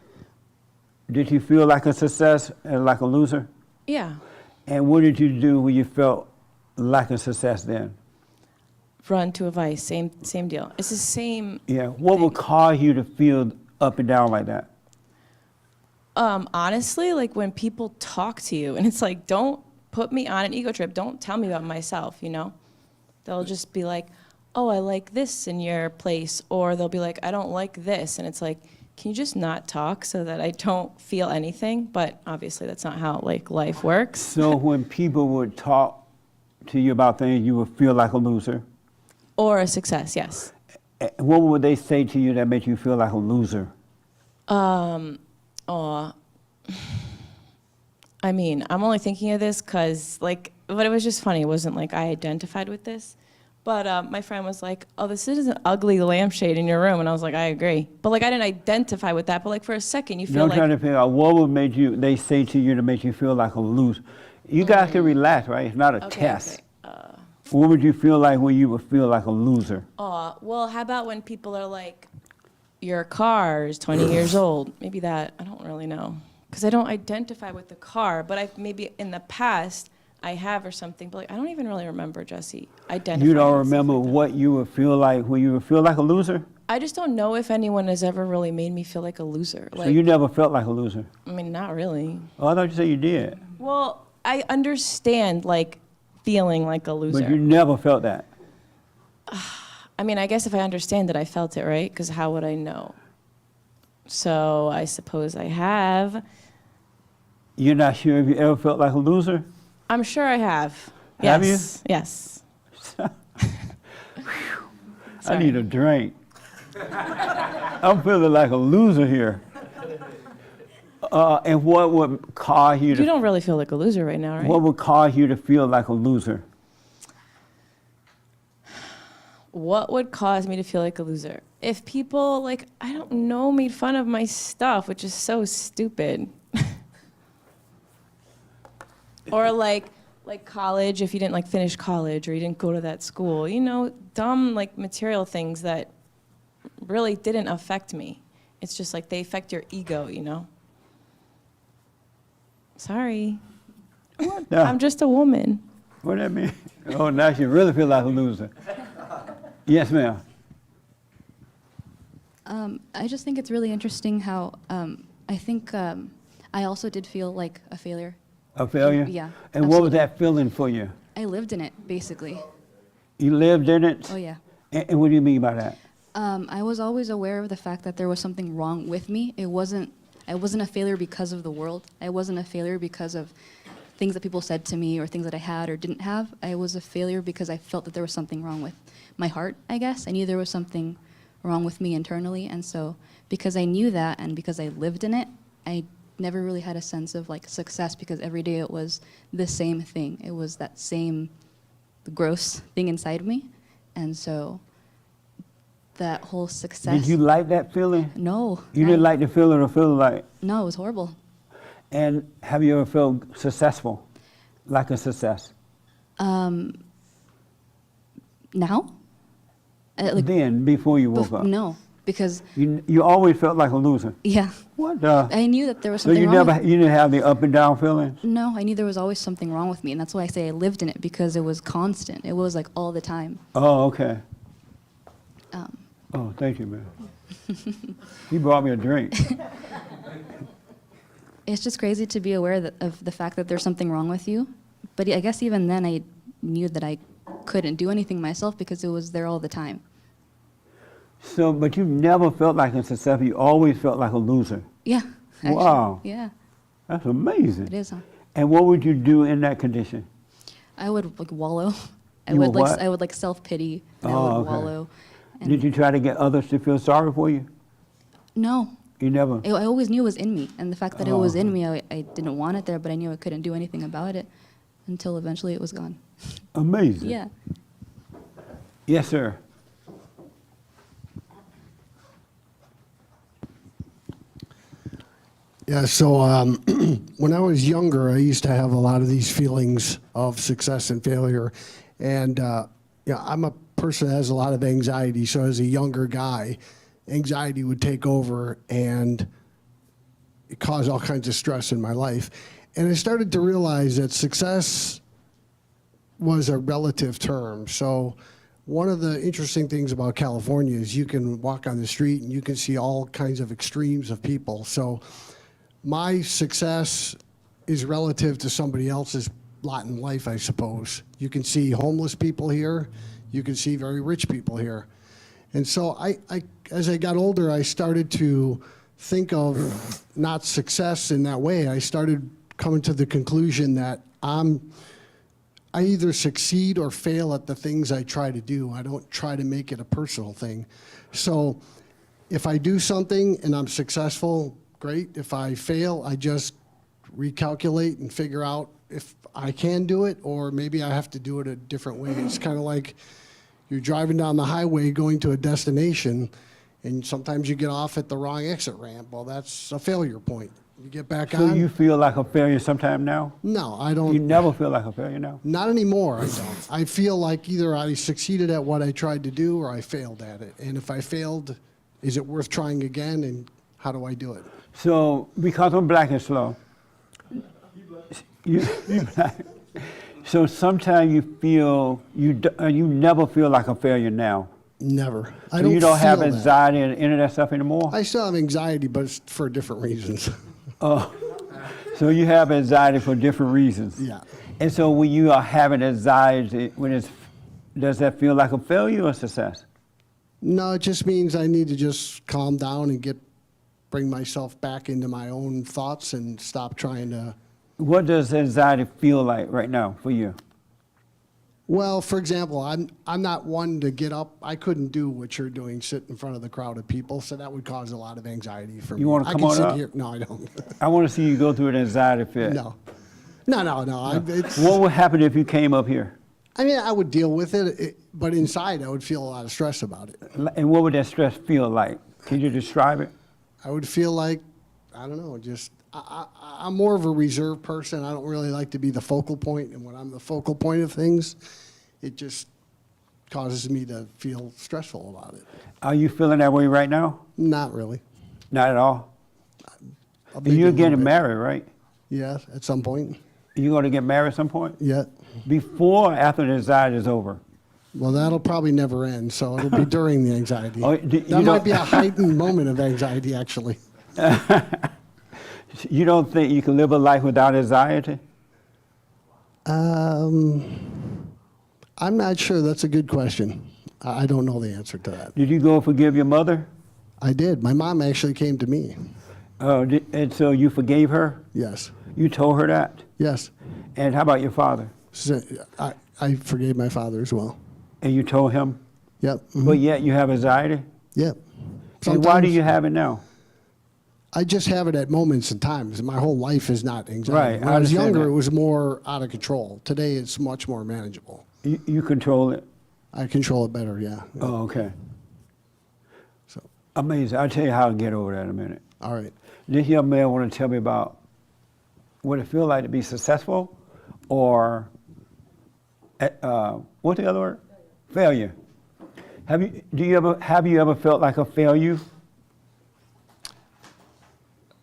did you feel like a success and like a loser? Yeah. And what did you do when you felt like a success then? Run to a vice, same deal. It's the same. Yeah. What would cause you to feel up and down like that? Honestly, like when people talk to you and it's like, don't put me on an ego trip. Don't tell me about myself, you know? They'll just be like, oh, I like this in your place. Or they'll be like, I don't like this. And it's like, can you just not talk so that I don't feel anything? But obviously that's not how like life works. So when people would talk to you about things, you would feel like a loser? Or a success, yes. What would they say to you that made you feel like a loser? I mean, I'm only thinking of this because, like, but it was just funny. It wasn't like I identified with this. But my friend was like, oh, this is an ugly lampshade in your room. And I was like, I agree. But, like, I didn't identify with that. But, like, for a second, you feel I'm like. trying to figure out what would make you, they say to you to make you feel like a loser. You guys can relax, right? It's not a test. What would you feel like when you would feel like a loser? Oh, well, how about when people are like, your car is 20 years old? Maybe that, I don't really know. Because I don't identify with the car, but maybe in the past I have or something, but like, I don't even really remember, Jesse, identifying. You don't remember what you would feel like when you would feel like a loser? I just don't know if anyone has ever really made me feel like a loser. So you never felt like a loser? I mean, not really. Oh, I thought you said you did. Well, I understand like feeling like a loser. But you never felt that? I mean, I guess if I understand it, I felt it, right? Because how would I know? So I suppose I have. You're not sure if you ever felt like a loser? I'm sure I have. Have Yes. Yes. I need a drink. I'm feeling like a loser here. And what would cause you to... You don't really feel like a loser right now, right? What would cause you to feel like a loser? What would cause me to feel like a loser? If people, like, I don't know, made fun of my stuff, which is so stupid. Or like college, if you didn't like finish college or you didn't go to that school, you know, dumb like material things that really didn't affect me. It's just like they affect your ego, you know? Sorry. I'm just a woman. What does that mean? Oh, now you really feel like a loser. Yes, ma'am. I just think it's really interesting how I think I also did feel like a failure. A failure? Yeah. And what was that feeling for you? I lived in it, basically. You lived in it? Oh, yeah. And what do you mean by that? I was always aware of the fact that there was something wrong with me. I wasn't a failure because of the world. I wasn't a failure because of things that people said to me or things that I had or didn't have. I was a failure because I felt that there was something wrong with my heart, I guess. I knew there was something wrong with me internally. And so because I knew that and because I lived in it, I never really had a sense of like success because every day it was the same thing. It was that same gross thing inside me. And so that whole success. Did you like that feeling? No. You didn't like the feeling or feel like? No, it was horrible. And have you ever felt successful? Like a success? Now? Then, before you woke up? No, because... You always felt like a loser? Yeah. What the? I knew that there was So something you wrong. you didn't have the up and down feelings? No, I knew there was always something wrong with me, and that's why I say I lived in it, because it was constant. It was like all the time. Oh, okay. Oh, thank you, man. You brought me a drink. It's just crazy to be aware of the fact that there's something wrong with you. But I guess even then I knew that I couldn't do anything myself because it was there all the time. So, but you never felt like a success. You always felt like a loser. Yeah. Actually, Wow. Yeah. That's amazing. It is, huh? And what would you do in that condition? I would like wallow. You would what? I would like self-pity. And I Oh, would okay. wallow. And Did you try to get others to feel sorry for you? No. You never? I always knew it was in me. And the fact that it Oh, was in okay. me, I didn't want it there, but I knew I couldn't do anything about it until eventually it was gone. Amazing. Yeah. Yes, sir. Yeah, so when I was younger, I used to have a lot of these feelings of success and failure. And yeah, I'm a person that has a lot of anxiety. So as a younger guy, anxiety would take over and it caused all kinds of stress in my life. And I started to realize that success was a relative term. So one of the interesting things about California is you can walk on the street and you can see all kinds of extremes of people. So my success is relative to somebody else's lot in life, I suppose. You can see homeless people here. You can see very rich people here. And so as I got older, I started to think of not success in that way. I started coming to the conclusion that I either succeed or fail at the things I try to do. I don't try to make it a personal thing. So if I do something and I'm successful, great. If I fail, I just recalculate and figure out if I can do it or maybe I have to do it a different way. It's kind of like you're driving down the highway going to a destination and sometimes you get off at the wrong exit ramp. Well, that's a failure point. You get back So on. you feel like a failure sometime now? No, I don't. You never feel like a failure now? Not anymore, I don't. I feel like either I succeeded at what I tried to do or I failed at it. And if I failed, is it worth trying again, and how do I do it? So because I'm black and slow, you black. So sometimes you feel, you never feel like a failure now? Never. I So don't you don't have feel that. anxiety and any of that stuff anymore? I still have anxiety, but it's for different reasons. Oh, so you have anxiety for different reasons? Yeah. And so when you are having anxiety, does that feel like a failure or success? No, it just means I need to just calm down and bring myself back into my own thoughts and stop trying to. What does anxiety feel like right now for you? Well, for example, I'm not one to get up. I couldn't do what you're doing, sit in front of the crowd of people, so that would cause a lot of anxiety for me. You want to I come can on sit up? here. No, I don't. I want to see you go through an anxiety fit. No. It's, What would happen if you came up here? I mean, I would deal with it, but inside I would feel a lot of stress about it. And what would that stress feel like? Can you describe it? I would feel like, I don't know, just I'm more of a reserved person. I don't really like to be the focal point, and when I'm the focal point of things, it just causes me to feel stressful about it. Are you feeling that way right now? Not really. Not at all? Maybe And you're a little getting bit. married, right? Yeah, at some point. You're going to get married at some point? Yeah. Before or after the anxiety is over? Well, that'll probably never end, so it'll be during the anxiety. Oh, That might be a heightened moment of anxiety, actually. You don't think you can live a life without anxiety? I'm not sure. That's a good question. I don't know the answer to that. Did you go forgive your mother? I did. My mom actually came to me. Oh, and so you forgave her? Yes. You told her that? Yes. And how about your father? So, I forgave my father as well. And you told him? Yep. But yet you have anxiety? Yep. And why do you have it now? I just have it at moments and times. My whole life is not anxiety. Right, When I I was understand younger, that. it was more out of control. Today, it's much more manageable. You control it? I control it better, yeah. Oh, okay. So. Amazing. I'll tell you how to get over that in a minute. All right. This young man want to tell me about what it feel like to be successful or, what's the other word? Failure. Have you ever felt like a failure?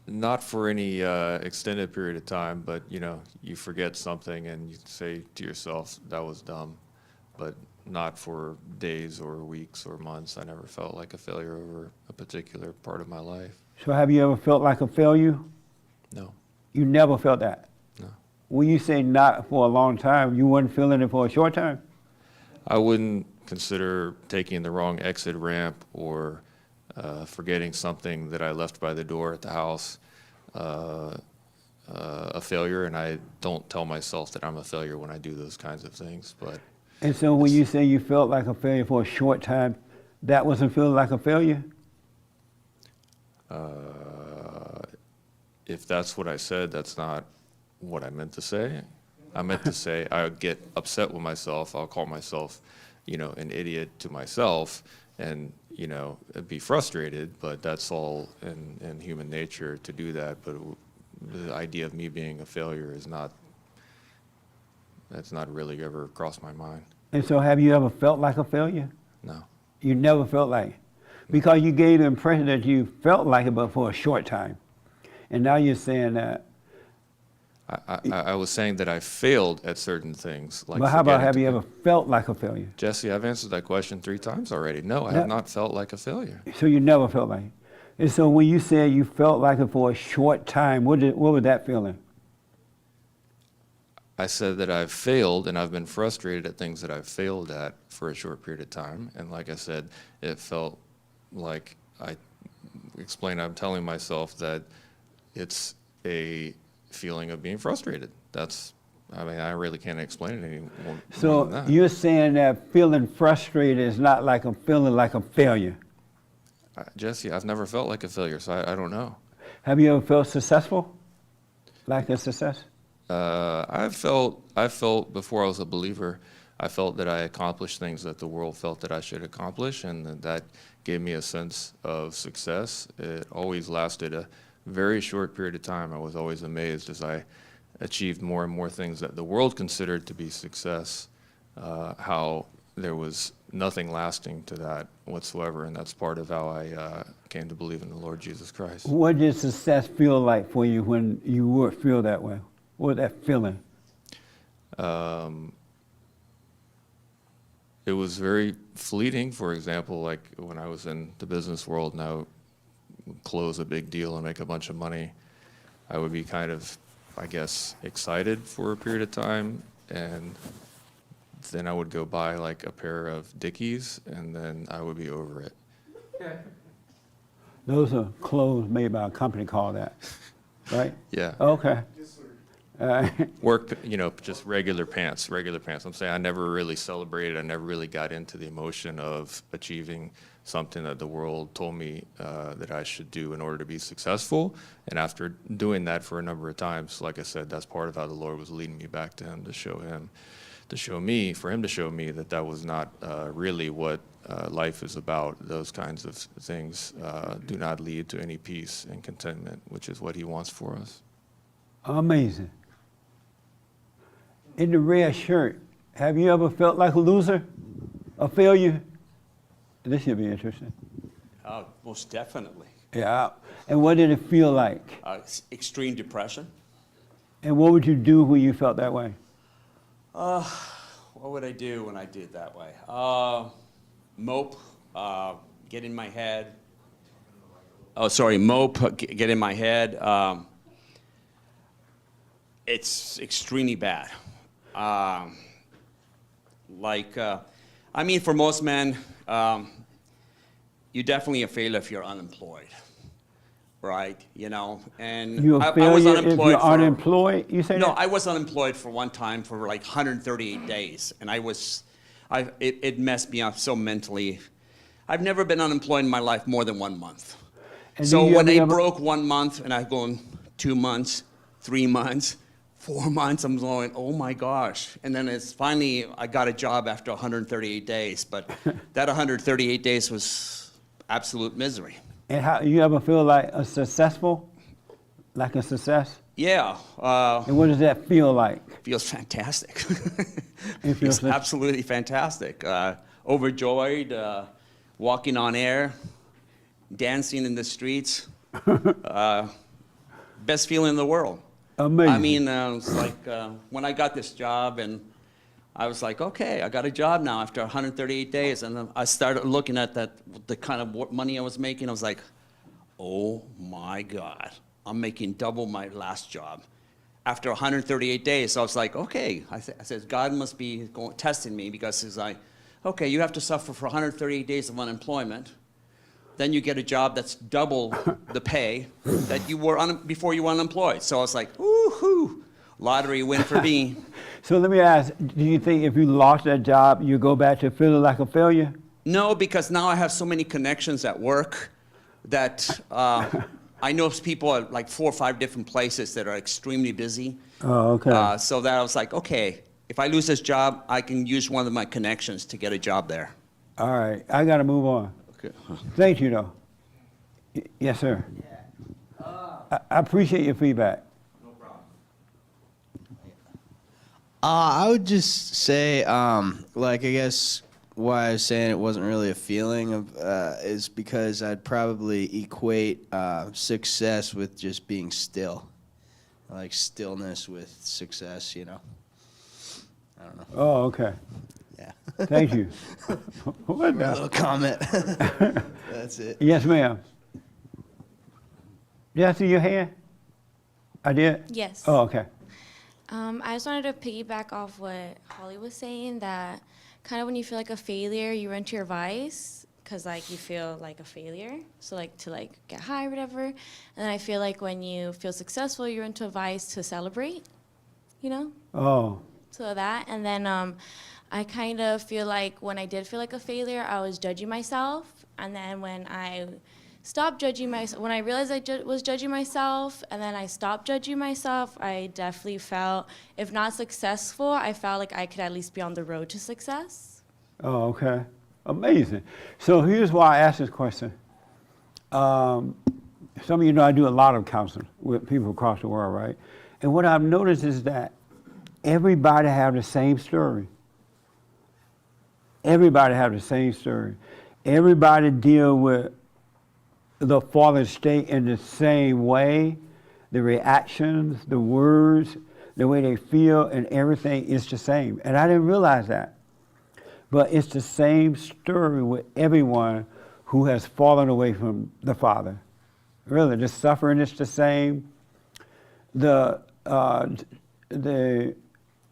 Not for any extended period of time, but you forget something and you say to yourself, that was dumb. But not for days or weeks or months. I never felt like a failure over a particular part of my life. So have you ever felt like a failure? No. You never felt that? No. When you say not for a long time, you weren't feeling it for a short time? I wouldn't consider taking the wrong exit ramp or forgetting something that I left by the door at the house a failure, and I don't tell myself that I'm a failure when I do those kinds of things. But And so when you say you felt like a failure for a short time, that wasn't feeling like a failure? if that's what I said, that's not what I meant to say. I meant to say I would get upset with myself. I'll call myself, an idiot to myself, and be frustrated. But that's all in human nature to do that. But the idea of me being a failure is not. That's not really ever crossed my mind. And so have you ever felt like a failure? No. You never felt like it? Because you gave the impression that you felt like it, but for a short time. And now you're saying that. I was saying that I failed at certain things. Like But how about forgetting have to- you ever felt like a failure? Jesse, I've answered that question 3 times already. No, I have not felt like a failure. So you never felt like it. And so when you said you felt like it for a short time, what was that feeling? I said that I've failed and I've been frustrated at things that I've failed at for a short period of time. And like I said, it felt like I explained, I'm telling myself that it's a feeling of being frustrated. I really can't explain it any more So than that. you're saying that feeling frustrated is not like a feeling like a failure. Jesse, I've never felt like a failure, so I don't know. Have you ever felt successful? Like a success? I felt before I was a believer, I felt that I accomplished things that the world felt that I should accomplish, and that gave me a sense of success. It always lasted very short period of time, I was always amazed as I achieved more and more things that the world considered to be success, how there was nothing lasting to that whatsoever, and that's part of how I came to believe in the Lord Jesus Christ. What did success feel like for you when you would feel that way? What was that feeling? It was very fleeting. For example, like when I was in the business world and I would close a big deal and make a bunch of money, I would be kind of, I guess, excited for a period of time, and then I would go buy like a pair of Dickies, and then I would be over it. Those are clothes made by a company called that, right? Yeah. Okay. Work, just regular pants. I'm saying I never really celebrated, I never really got into the emotion of achieving something that the world told me that I should do in order to be successful. And after doing that for a number of times, like I said, that's part of how the Lord was leading me back to him, for him to show me that that was not really what life is about. Those kinds of things do not lead to any peace and contentment, which is what he wants for us. Amazing. In the red shirt, have you ever felt like a loser, a failure? This should be interesting. Most definitely. Yeah. And what did it feel like? Extreme depression. And what would you do when you felt that way? What would I do when I did that way? Mope, get in my head. Mope, get in my head. It's extremely bad. For most men, you're definitely a failure if you're unemployed, right? And You're a I was failure unemployed. if you're unemployed, you say No, that? I was unemployed for one time for like 138 days, and it messed me up so mentally. I've never been unemployed in my life more than 1 month. And So do you when ever- I broke 1 month, and I go 2 months, 3 months, 4 months, I'm going, oh my gosh. And then it's finally, I got a job after 138 days, but that 138 days was absolute misery. And how you ever feel like a success? Yeah. And what does that feel like? Feels fantastic. It feels It's absolutely fantastic. Overjoyed, walking on air, dancing in the streets. Best feeling in the world. Amazing. It's like when I got this job, and I was like, okay, I got a job now after 138 days. And then I started looking at the kind of money I was making. I was like, oh my God, I'm making double my last job after 138 days. So I was like, okay. I said, God must be testing me, because he's like, okay, you have to suffer for 138 days of unemployment. Then you get a job that's double the pay that you were before you were unemployed. So I was like, woohoo, lottery win for me. So let me ask, do you think if you lost that job, you go back to feeling like a failure? No, because now I have so many connections at work that I know people at like 4 or 5 different places that are extremely busy. Oh, okay. So that I was like, okay, if I lose this job, I can use one of my connections to get a job there. All right, I got to move on. Okay. Thank you, though. Yes, sir. I appreciate your feedback. I would just say, I guess why I was saying it wasn't really a feeling of is because I'd probably equate success with just being still, like stillness with success. I don't know. Oh, okay. Yeah. Thank you. What A little comment. That's it. Yes, ma'am. Did I see your hand? I did? Yes. Oh, okay. I just wanted to piggyback off what Holly was saying, that kind of when you feel like a failure, you run to your vice because you feel like a failure. So to get high or whatever. And then I feel like when you feel successful, you run to a vice to celebrate, Oh. So that. And then I kind of feel like when I did feel like a failure, I was judging myself. And then when I stopped judging myself, when I realized I was judging myself, and then I stopped judging myself, I definitely felt, if not successful, I felt like I could at least be on the road to success. Oh, okay. Amazing. So here's why I asked this question. some of you know I do a lot of counseling with people across the world, right? And what I've noticed is that everybody have the same story. Everybody have the same story. Everybody deal with the fallen state in the same way. The reactions, the words, the way they feel, and everything is the same. And I didn't realize that. But it's the same story with everyone who has fallen away from the Father. Really, the suffering is the same. The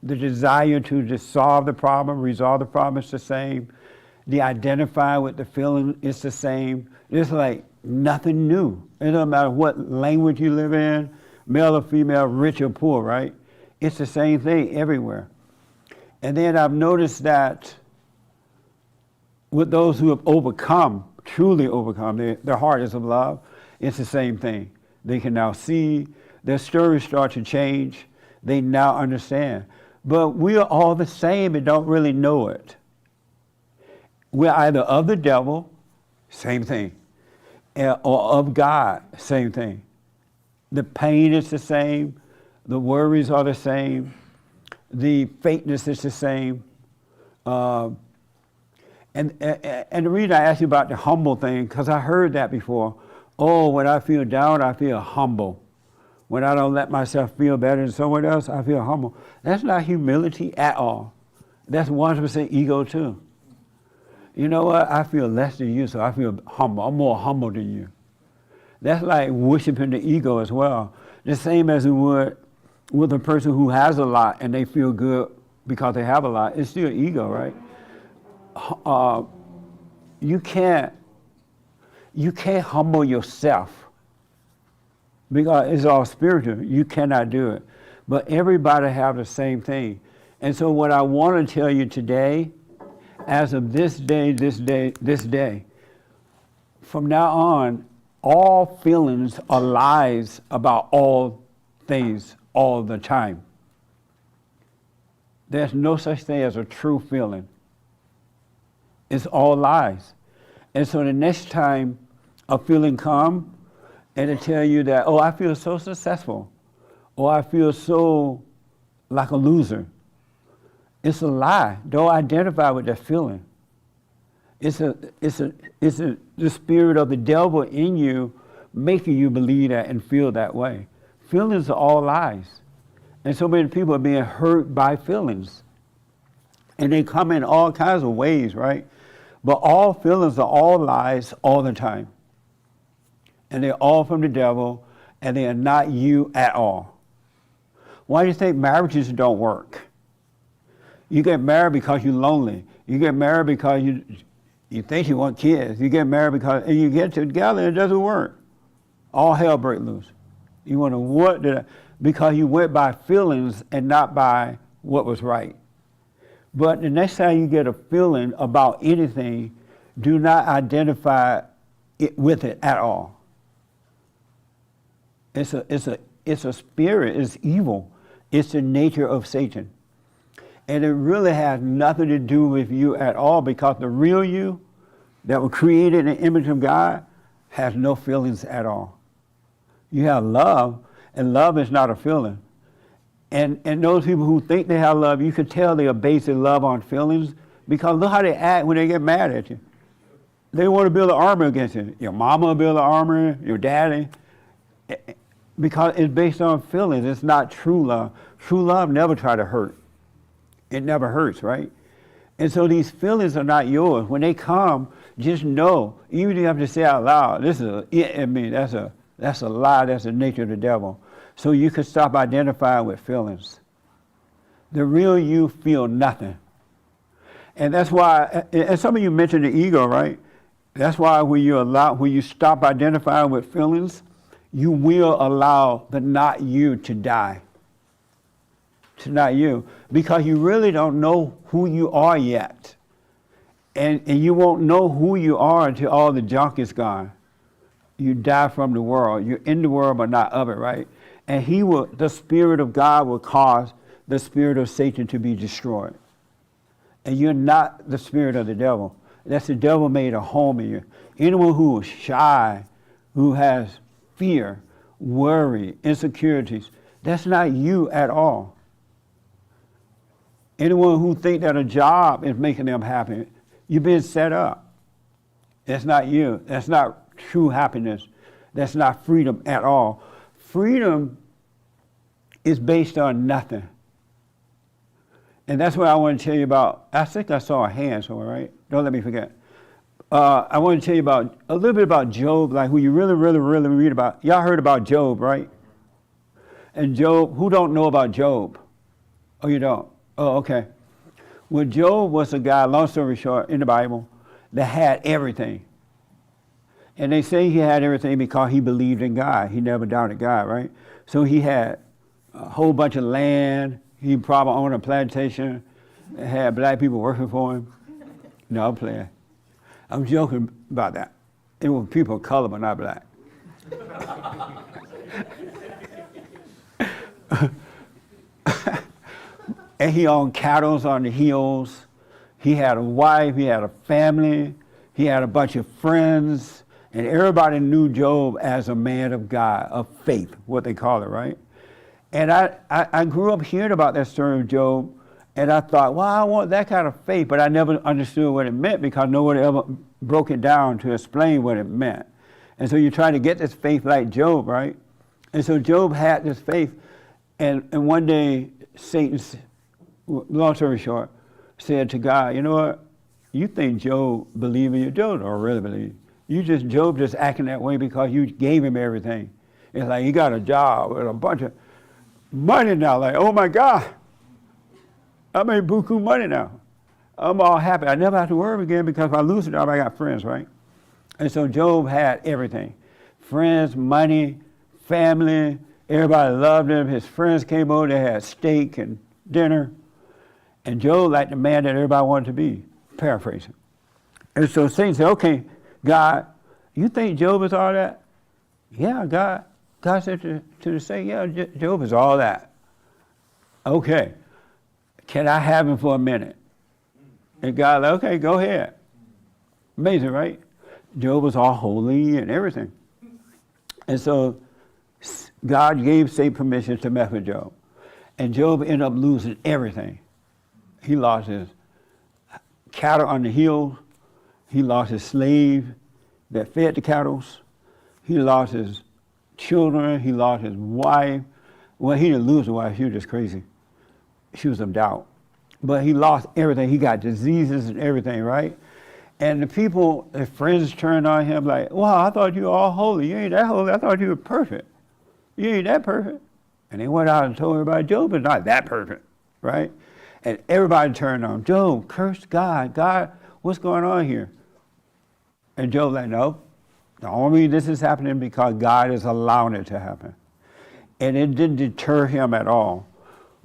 desire to just solve the problem, resolve the problem is the same. The identify with the feeling is the same. It's like nothing new. It doesn't matter what language you live in, male or female, rich or poor, right? It's the same thing everywhere. And then I've noticed that with those who have overcome, truly overcome, their heart is of love, it's the same thing. They can now see, their stories start to change, they now understand. But we are all the same and don't really know it. We're either of the devil, same thing, or of God, same thing. The pain is the same, the worries are the same, the fakeness is the same. And the reason I asked you about the humble thing, because I heard that before. Oh, when I feel down, I feel humble. When I don't let myself feel better than someone else, I feel humble. That's not humility at all. That's 100% ego too. You know what? I feel less than you, so I feel humble. I'm more humble than you. That's like worshiping the ego as well. The same as it would with a person who has a lot and they feel good because they have a lot. It's still ego, right? You can't humble yourself because it's all spiritual. You cannot do it. But everybody have the same thing. And so what I want to tell you today, as of this day, from now on, all feelings are lies about all things all the time. There's no such thing as a true feeling. It's all lies. And so the next time a feeling comes and it tell you that, oh, I feel so successful, or I feel so like a loser, it's a lie. Don't identify with that feeling. It's the spirit of the devil in you making you believe that and feel that way. Feelings are all lies. And so many people are being hurt by feelings. And they come in all kinds of ways, right? But all feelings are all lies all the time. And they're all from the devil, and they are not you at all. Why do you think marriages don't work? You get married because you're lonely. You get married because you think you want kids. You get married because, and you get together and it doesn't work. All hell breaks loose. You wonder what did I, because you went by feelings and not by what was right. But the next time you get a feeling about anything, do not identify with it at all. It's a spirit, it's evil. It's the nature of Satan. And it really has nothing to do with you at all, because the real you that was created in the image of God has no feelings at all. You have love, and love is not a feeling. And those people who think they have love, you can tell they are basing love on feelings, because look how they act when they get mad at you. They want to build an armor against you. Your mama will build an armor, your daddy, because it's based on feelings. It's not true love. True love never try to hurt. It never hurts, right? And so these feelings are not yours. When they come, just know, even if you have to say out loud, that's a lie, that's the nature of the devil. So you can stop identifying with feelings. The real you feel nothing. And that's why, and some of you mentioned the ego, right? That's why when you stop identifying with feelings, you will allow the not you to die. To not you. Because you really don't know who you are yet. And you won't know who you are until all the junk is gone. You die from the world. You're in the world but not of it, right? And the Spirit of God will cause the spirit of Satan to be destroyed. And you're not the spirit of the devil. That's the devil made a home in you. Anyone who is shy, who has fear, worry, insecurities. That's not you at all. Anyone who think that a job is making them happy, you've been set up. That's not you. That's not true happiness. That's not freedom at all. Freedom is based on nothing. And that's what I want to tell you about. I think I saw a hand somewhere, right? Don't let me forget. I want to tell you about a little bit about Job, like who you really read about. Y'all heard about Job, right? And Job, who don't know about Job? Oh, you don't? Oh, okay. Well, Job was a guy, long story short, in the Bible, that had everything. And they say he had everything because he believed in God. He never doubted God, right? So he had a whole bunch of land. He probably owned a plantation, had black people working for him. No, I'm playing. I'm joking about that. It was people of color, but not black. And he owned cattle on the hills. He had a wife, he had a family, he had a bunch of friends, and everybody knew Job as a man of God, of faith, what they call it, right? And I grew up hearing about that story of Job, and I thought, well, I want that kind of faith, but I never understood what it meant because nobody ever broke it down to explain what it meant. And so you're trying to get this faith like Job, right? And so Job had this faith, and one day Satan, long story short, said to God, you know what? You think Job believe in you? Job don't really believe. Job just acting that way because you gave him everything. It's like he got a job with a bunch of money now. Like, oh my God, I made buku money now. I'm all happy. I never have to worry again because if I lose a job, I got friends, right? And so Job had everything. Friends, money, family, everybody loved him. His friends came over, they had steak and dinner. And Job like the man that everybody wanted to be, paraphrasing. And so Satan said, okay, God, you think Job is all that? Yeah, God. God said to the Satan, yeah, Job is all that. Okay, can I have him for a minute? And God, like, okay, go ahead. Amazing, right? Job was all holy and everything. And so God gave Satan permission to mess with Job. And Job ended up losing everything. He lost his cattle on the hill. He lost his slave that fed the cattle. He lost his children. He lost his wife. Well, he didn't lose the wife. She was just crazy. She was of doubt. But he lost everything. He got diseases and everything, right? And the people, his friends turned on him like, wow, I thought you were all holy. You ain't that holy. I thought you were perfect. You ain't that perfect. And they went out and told everybody, Job is not that perfect, right? And everybody turned on Job, cursed God. God, what's going on here? And Job like, no, the only reason this is happening because God is allowing it to happen. And it didn't deter him at all.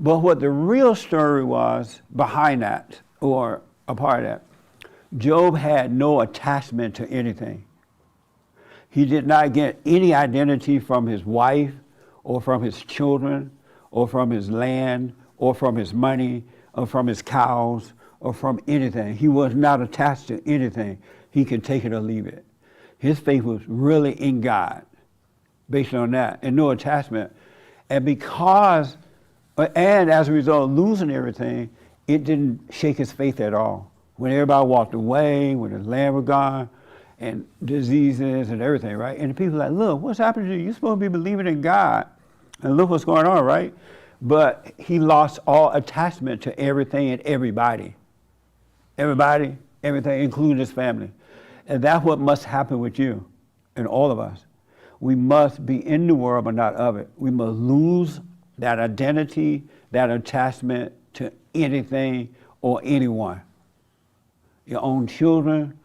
But what the real story was behind that, or a part of that, Job had no attachment to anything. He did not get any identity from his wife, or from his children, or from his land, or from his money, or from his cows, or from anything. He was not attached to anything. He could take it or leave it. His faith was really in God, based on that, and no attachment. And as a result of losing everything, it didn't shake his faith at all. When everybody walked away, when his land was gone, and diseases and everything, right? And the people are like, look, what's happening to you? You're supposed to be believing in God. And look what's going on, right? But he lost all attachment to everything and everybody. Everybody, everything, including his family. And that's what must happen with you and all of us. We must be in the world, but not of it. We must lose that identity, that attachment to anything or anyone. Your own children,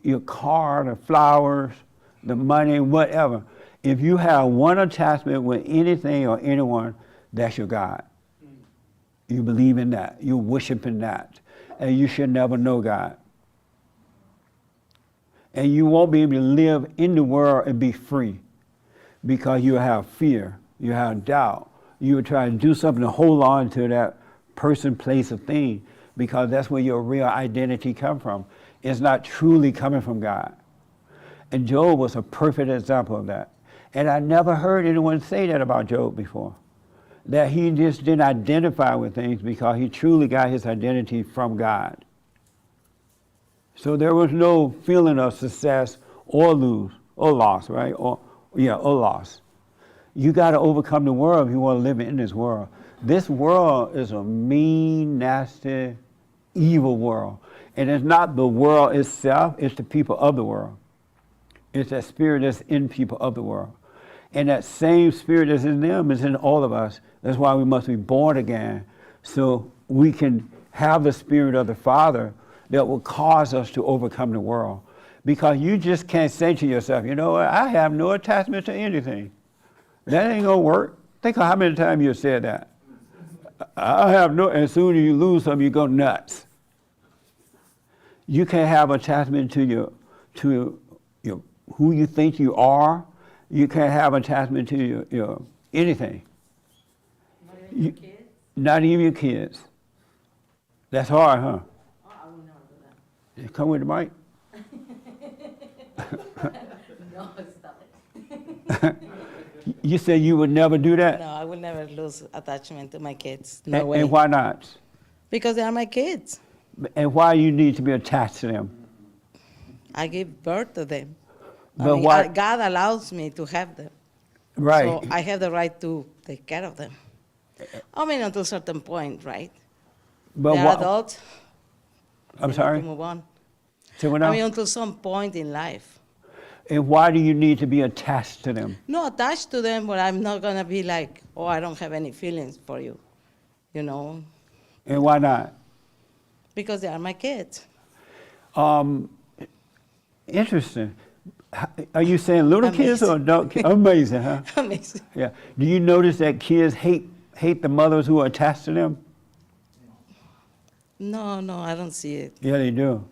your car, the flowers, the money, whatever. If you have one attachment with anything or anyone, that's your God. You believe in that. You worship in that. And you should never know God. And you won't be able to live in the world and be free because you have fear, you have doubt. You will try to do something to hold on to that person, place, or thing because that's where your real identity comes from. It's not truly coming from God. And Job was a perfect example of that. And I never heard anyone say that about Job before. That he just didn't identify with things because he truly got his identity from God. So there was no feeling of success or lose or loss, right? Or loss. You got to overcome the world if you want to live in this world. This world is a mean, nasty, evil world. And it's not the world itself, it's the people of the world. It's that spirit that's in people of the world. And that same spirit that's in them is in all of us. That's why we must be born again, so we can have the spirit of the Father that will cause us to overcome the world. Because you just can't say to yourself, you know what, I have no attachment to anything. That ain't gonna work. Think of how many times you said that. I have no, as soon as you lose something, you go nuts. You can't have attachment to your who you think you are. You can't have attachment to your anything. Not even your kids? Not even your kids. That's hard, huh? Oh, I would never do that. Come with the mic. No, stop it. You said you would never do that? No, I would never lose attachment to my kids. And, No way. and why not? Because they are my kids. And why you need to be attached to them? I give birth to them. But why? God allows me to have them. Right. So I have the right to take care of them. I mean, until a certain point, right? But They're why? adults. I'm They sorry? need to move on. Say what I now? mean, until some point in life. And why do you need to be attached to them? No, attached to them, but I'm not going to be like, oh, I don't have any feelings for you, you know, And why not? because they are my kids. Interesting. Are you saying little kids or adult kids? Amazing, huh? Amazing. Yeah. Do you notice that kids hate the mothers who are attached to them? No, I don't see it. Yeah, they do.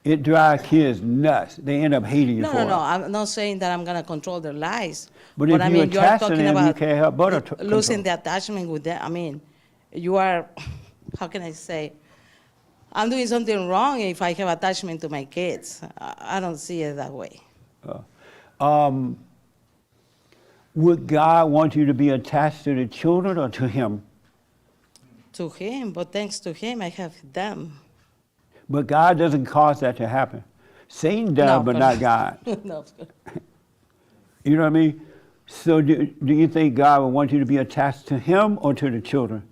It drives kids nuts. They end up hating you for it. No, I'm not saying that I'm going to control their lives. But if I you mean, you are attach to talking them, you about can't help but losing control. the attachment with them. I mean, you are, how can I say, I'm doing something wrong if I have attachment to my kids. I don't see it that way. Would God want you to be attached to the children or to Him? To him, but thanks to him, I have them. But God doesn't cause that to happen. Satan does, No, but not God. No. You know what I mean? So do you think God would want you to be attached to Him or to the children?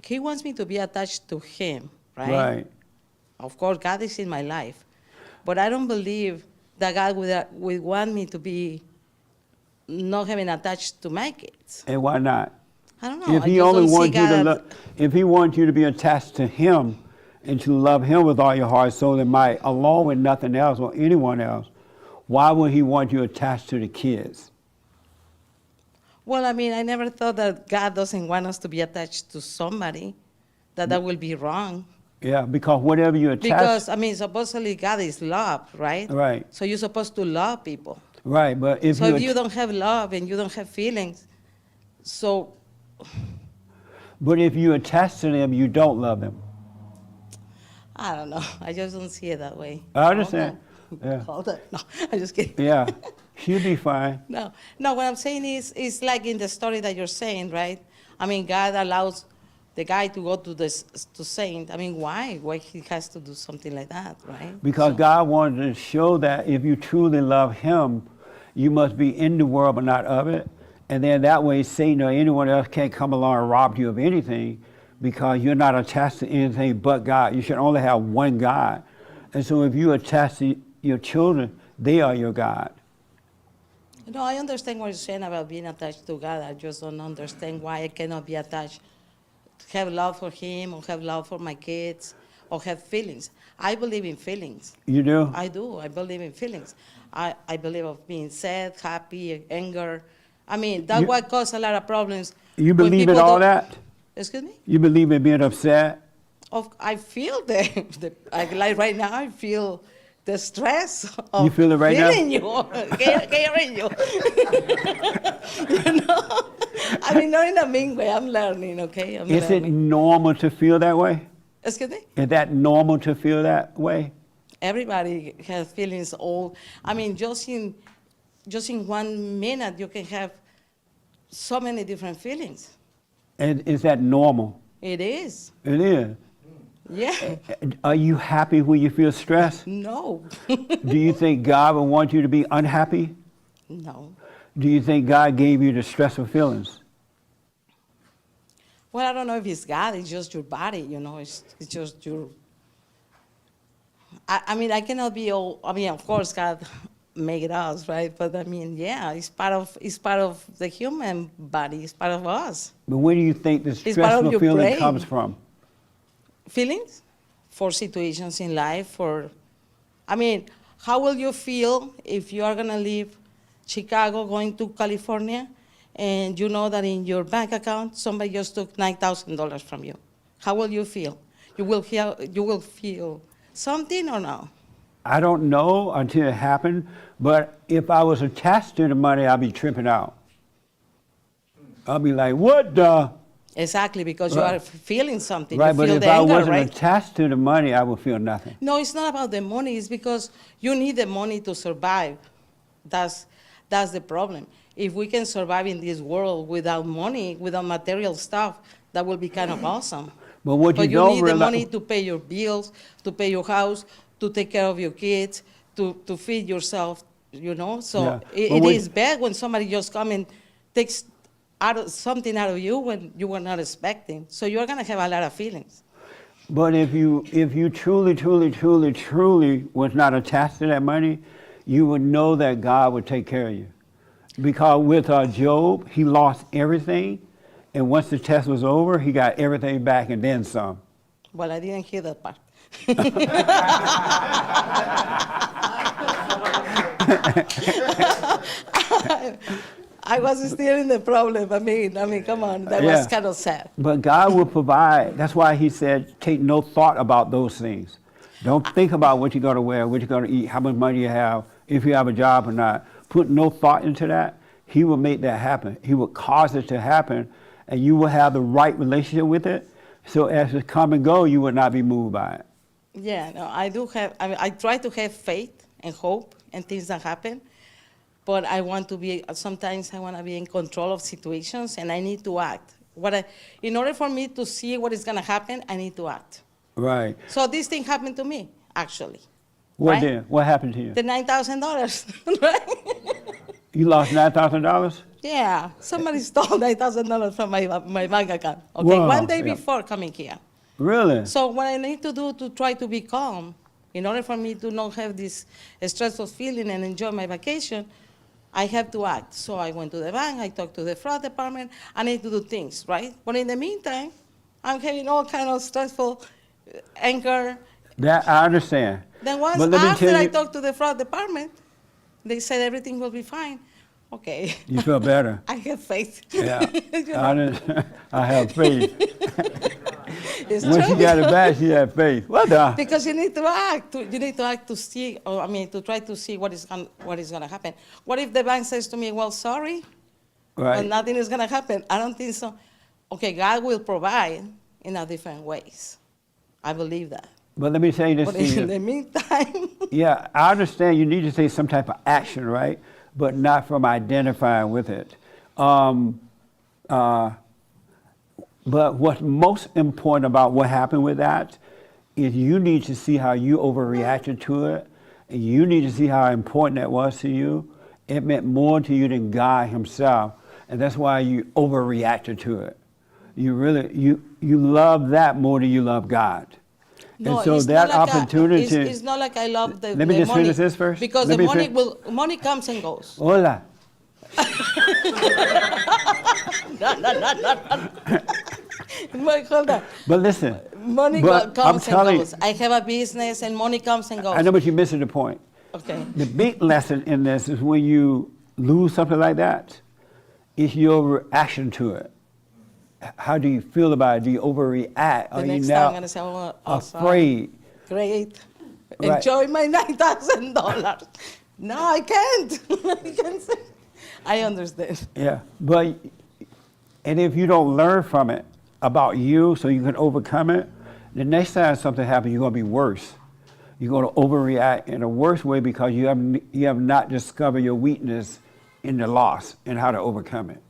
He wants me to be attached to him, right? Right. Of course, God is in my life. But I don't believe that God would want me to be not having attached to my kids. And why not? I don't know. If I He just only don't see wants you to God- if He wants you to be attached to Him and to love Him with all your heart, soul, and might, along with nothing else or anyone else, why would He want you attached to the kids? Well, I mean, I never thought that God doesn't want us to be attached to somebody, that will be wrong. Yeah, because whatever you attach. Because, I mean, supposedly God is love, right? Right. So you're supposed to love people. Right, but if So you if you don't have love and you don't have feelings, so but if you attach to them, you don't love them. I don't know. I just don't see it that way. I understand. Yeah. Hold on. No, I'm just kidding. Yeah, she'll be fine. No, what I'm saying is, it's like in the story that you're saying, right? I mean, God allows the guy to go to Saint. I mean, why? Why he has to do something like that, right? Because God wanted to show that if you truly love Him, you must be in the world but not of it. And then that way Satan or anyone else can't come along and rob you of anything because you're not attached to anything but God. You should only have one God. And so if you attach to your children, they are your God. No, I understand what you're saying about being attached to God. I just don't understand why I cannot be attached, have love for Him or have love for my kids or have feelings. I believe in feelings. You do? I do. I believe in feelings. I believe of being sad, happy, anger. I mean, that's what caused a lot of problems. You when believe in people all don't- that? Excuse me? You believe in being upset? I feel like right now, I feel the stress of You feel it right now? feeling you, hearing you. You know? I mean, not in a mean way. I'm learning, okay? I'm Is it learning. normal to feel that way? Excuse me? Is that normal to feel that way? Everybody has feelings. All I mean, just in 1 minute, you can have so many different feelings. And is that normal? It is. It is. Yeah. Are you happy when you feel stressed? No. Do you think God would want you to be unhappy? No. Do you think God gave you the stressful feelings? Well, I don't know if it's God. It's just your body. You know, it's just your. I mean, I cannot be all. I mean, of course, God made us, right? But I mean, yeah, it's part of the human body. It's part of us. But where do you think the It's part of stressful your feeling brain. comes from? Feelings for situations in life. I mean, how will you feel if you are gonna leave Chicago going to California, and you know that in your bank account somebody just took $9,000 from you? How will you feel? You will feel something or no? I don't know until it happened, but if I was attached to the money, I'd be tripping out. I'll be like, what the? Exactly, because you Right. are feeling something. Right, you but feel if the I anger, wasn't right? attached to the money, I would feel nothing. No, it's not about the money. It's because you need the money to survive. That's the problem. If we can survive in this world without money, without material stuff, that will be kind of awesome. But what But you you don't need the realize, money to pay your bills, to pay your house, to take care of your kids, to feed yourself, you know? So Yeah. it, But it what- is bad when somebody just come and takes something out of you when you were not expecting. So you're gonna have a lot of feelings. but if you truly was not attached to that money, you would know that God would take care of you. Because with Job, he lost everything, and once the test was over, he got everything back and then some. Well, I didn't hear that part. I was still in the problem. I mean, come on, that was kind of sad. But God will provide. That's why he said, take no thought about those things. Don't think about what you're going to wear, what you're going to eat, how much money you have, if you have a job or not. Put no thought into that. He will make that happen. He will cause it to happen, and you will have the right relationship with it. So as it come and go, you will not be moved by it. Yeah, no, I do have, I mean, I try to have faith and hope and things that happen, but I want to be, sometimes I want to be in control of situations and I need to act. In order for me to see what is going to happen, I need to act. Right. So this thing happened to me, actually. What right? did? What happened to you? The $9,000, right? You lost $9,000? Yeah, somebody stole $9,000 from my bank account. Okay, Wow, one day yeah. before coming here. Really? So what I need to do to try to be calm, in order for me to not have this stressful feeling and enjoy my vacation, I have to act. So I went to the bank, I talked to the fraud department, I need to do things, right? But in the meantime, I'm having all kind of stressful anger. That I understand. Then once But let me after tell I you- talked to the fraud department, they said everything will be fine. Okay. You feel better. I have faith. Yeah. You know? I have faith. It's When she true. got it back, she had faith. What the? Because you need to act. You need to act to see, or I mean, to try to see what is going to happen. What if the bank says to me, "Well, sorry, Right. but nothing is going to happen"? I don't think so. Okay, God will provide in a different ways. I believe that. But let me tell you this But to you. in the meantime, Yeah, I understand you need to take some type of action, right? But not from identifying with it. But what's most important about what happened with that is you need to see how you overreacted to it. And you need to see how important that was to you. It meant more to you than God himself. And that's why you overreacted to it. You really, you love that more than you love God. no, and so it's that not like opportunity. it's not like I love the, Let me the just money. finish this first. Because Let the me money comes and goes. Hola. Wait, hold on. But listen. Money but I'm comes and telling goes. I have a business and money comes and goes. I know, but you're missing the point. Okay. The big lesson in this is when you lose something like that, it's your reaction to it. How do you feel about it? Do you overreact? The Are you next time now I'm going to say, oh, sorry. afraid? Great. Right. Enjoy my $9,000. No, I can't. I can't say. I understand. Yeah, but and if you don't learn from it about you, so you can overcome it, the next time something happens, you're gonna be worse. You're going to overreact in a worse way because you have not discovered your weakness in the loss and how to overcome it.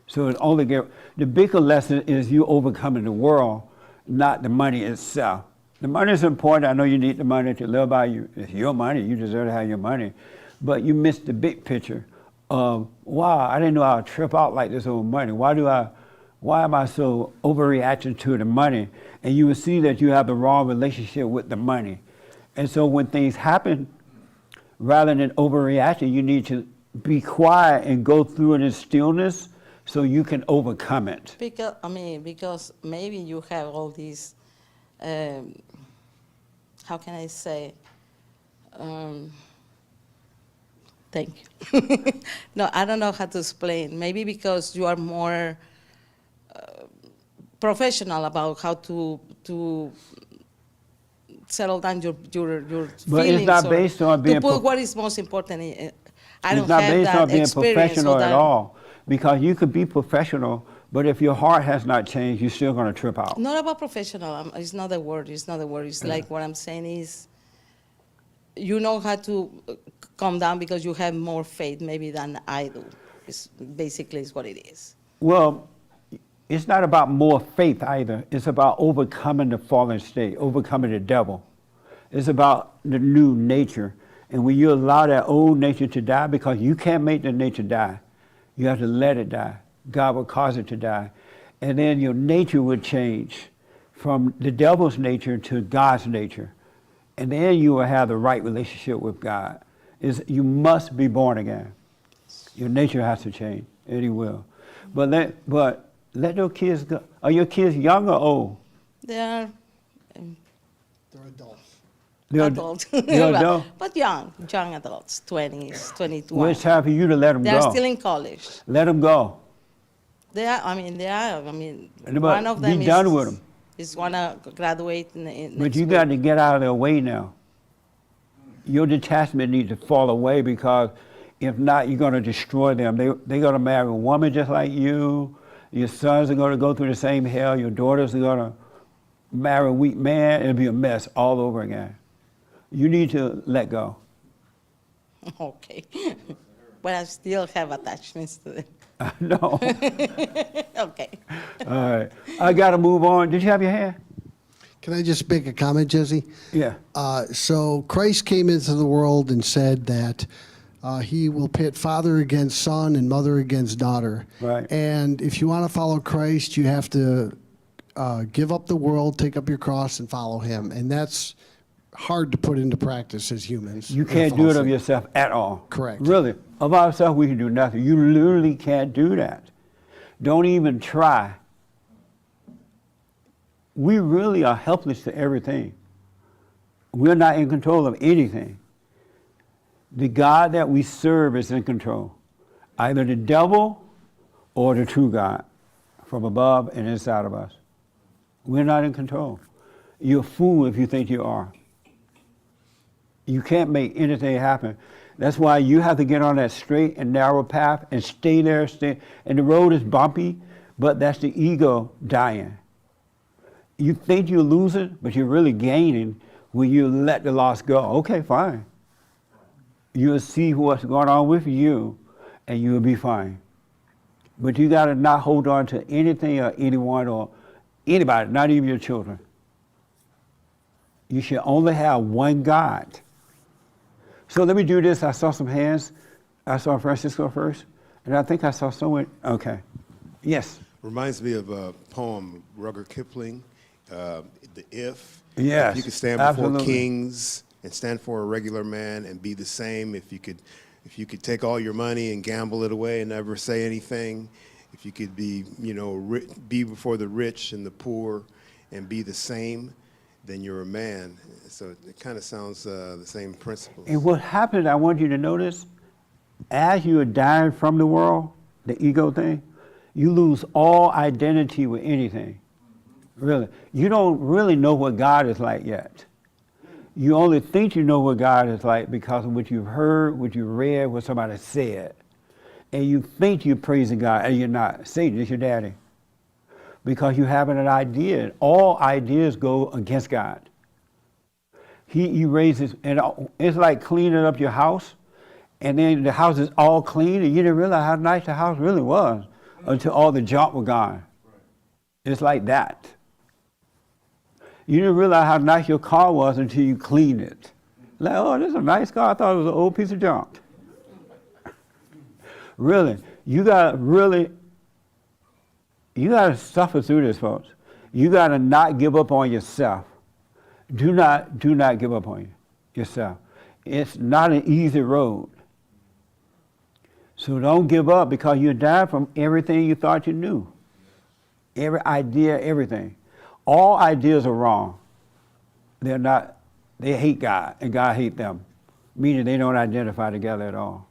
So the bigger lesson is you overcoming the world, not the money itself. The money is important. I know you need the money to live by. It's your money. You deserve to have your money. But you miss the big picture of, wow, I didn't know I would trip out like this over money. Why am I so overreacting to the money? And you will see that you have the wrong relationship with the money. And so when things happen, rather than overreacting, you need to be quiet and go through it in stillness so you can overcome it. Because maybe you have all these, how can I say, thank you. No, I don't know how to explain. Maybe because you are more professional about how to settle down your But feelings. it's not based on being to put what is most important. I don't it's not have based that on being experience. professional at all. Because you could be professional, but if your heart has not changed, you're still going to trip out. Not about professional. It's not the word. It's not the word. It's like what I'm saying is, you know how to calm down because you have more faith maybe than I do. It's basically is what it is. Well, it's not about more faith either. It's about overcoming the fallen state, overcoming the devil. It's about the new nature. And when you allow that old nature to die, because you can't make the nature die, you have to let it die. God will cause it to die. And then your nature will change from the devil's nature to God's nature. And then you will have the right relationship with God. You must be born again. Your nature has to change, and it will. But let those kids go. Are your kids young or old? They're adults. They're adults. They're adult? But young adults, 20s, 21. Well, it's time for you to let them go. They're still in college. Let them go. They are. But One of them be done with them. is wanna graduate in But you got to get out of their way now. Your detachment needs to fall away, because if not, you're going to destroy them. They're going to marry a woman just like you. Your sons are going to go through the same hell. Your daughters are going to marry a weak man. It'll be a mess all over again. You need to let go. Okay. But I still have attachments to them. No. Okay. All right. I got to move on. Did you have your hand? Can I just make a comment, Jesse? Yeah. So Christ came into the world and said that he will pit father against son and mother against daughter. Right. And if you want to follow Christ, you have to give up the world, take up your cross, and follow him. And that's hard to put into practice as humans. You can't do it of yourself at all. Correct. Really. Of ourselves, we can do nothing. You literally can't do that. Don't even try. We really are helpless to everything. We're not in control of anything. The God that we serve is in control. Either the devil or the true God from above and inside of us. We're not in control. You're a fool if you think you are. You can't make anything happen. That's why you have to get on that straight and narrow path and stay there. And the road is bumpy, but that's the ego dying. You think you're losing, but you're really gaining when you let the loss go. Okay, fine. You'll see what's going on with you, and you'll be fine. But you got to not hold on to anything or anyone or anybody, not even your children. You should only have one God. So let me do this. I saw some hands. I saw Francisco first, and I think I saw someone. Okay. Yes. Reminds me of a poem, Rudyard Kipling, The If. Yes, If you could stand before absolutely. kings and stand for a regular man and be the same, if you could take all your money and gamble it away and never say anything, if you could be, be before the rich and the poor and be the same, then you're a man. So it kind of sounds the same principle. And what happened, I want you to notice, as you are dying from the world, the ego thing, you lose all identity with anything. Really. You don't really know what God is like yet. You only think you know what God is like because of what you've heard, what you read, what somebody said. And you think you're praising God, and you're not. Satan is your daddy. Because you have an idea. All ideas go against God. He erases, and it's like cleaning up your house, and then the house is all clean, and you didn't realize how nice the house really was until all the junk was gone. It's like that. You didn't realize how nice your car was until you cleaned it. Like, oh, this is a nice car. I thought it was an old piece of junk. Really, you gotta suffer through this, folks. You gotta not give up on yourself. Do not give up on yourself. It's not an easy road. So don't give up because you died from everything you thought you knew. Every idea, everything. All ideas are wrong. They're not, they hate God and God hates them, meaning they don't identify together at all.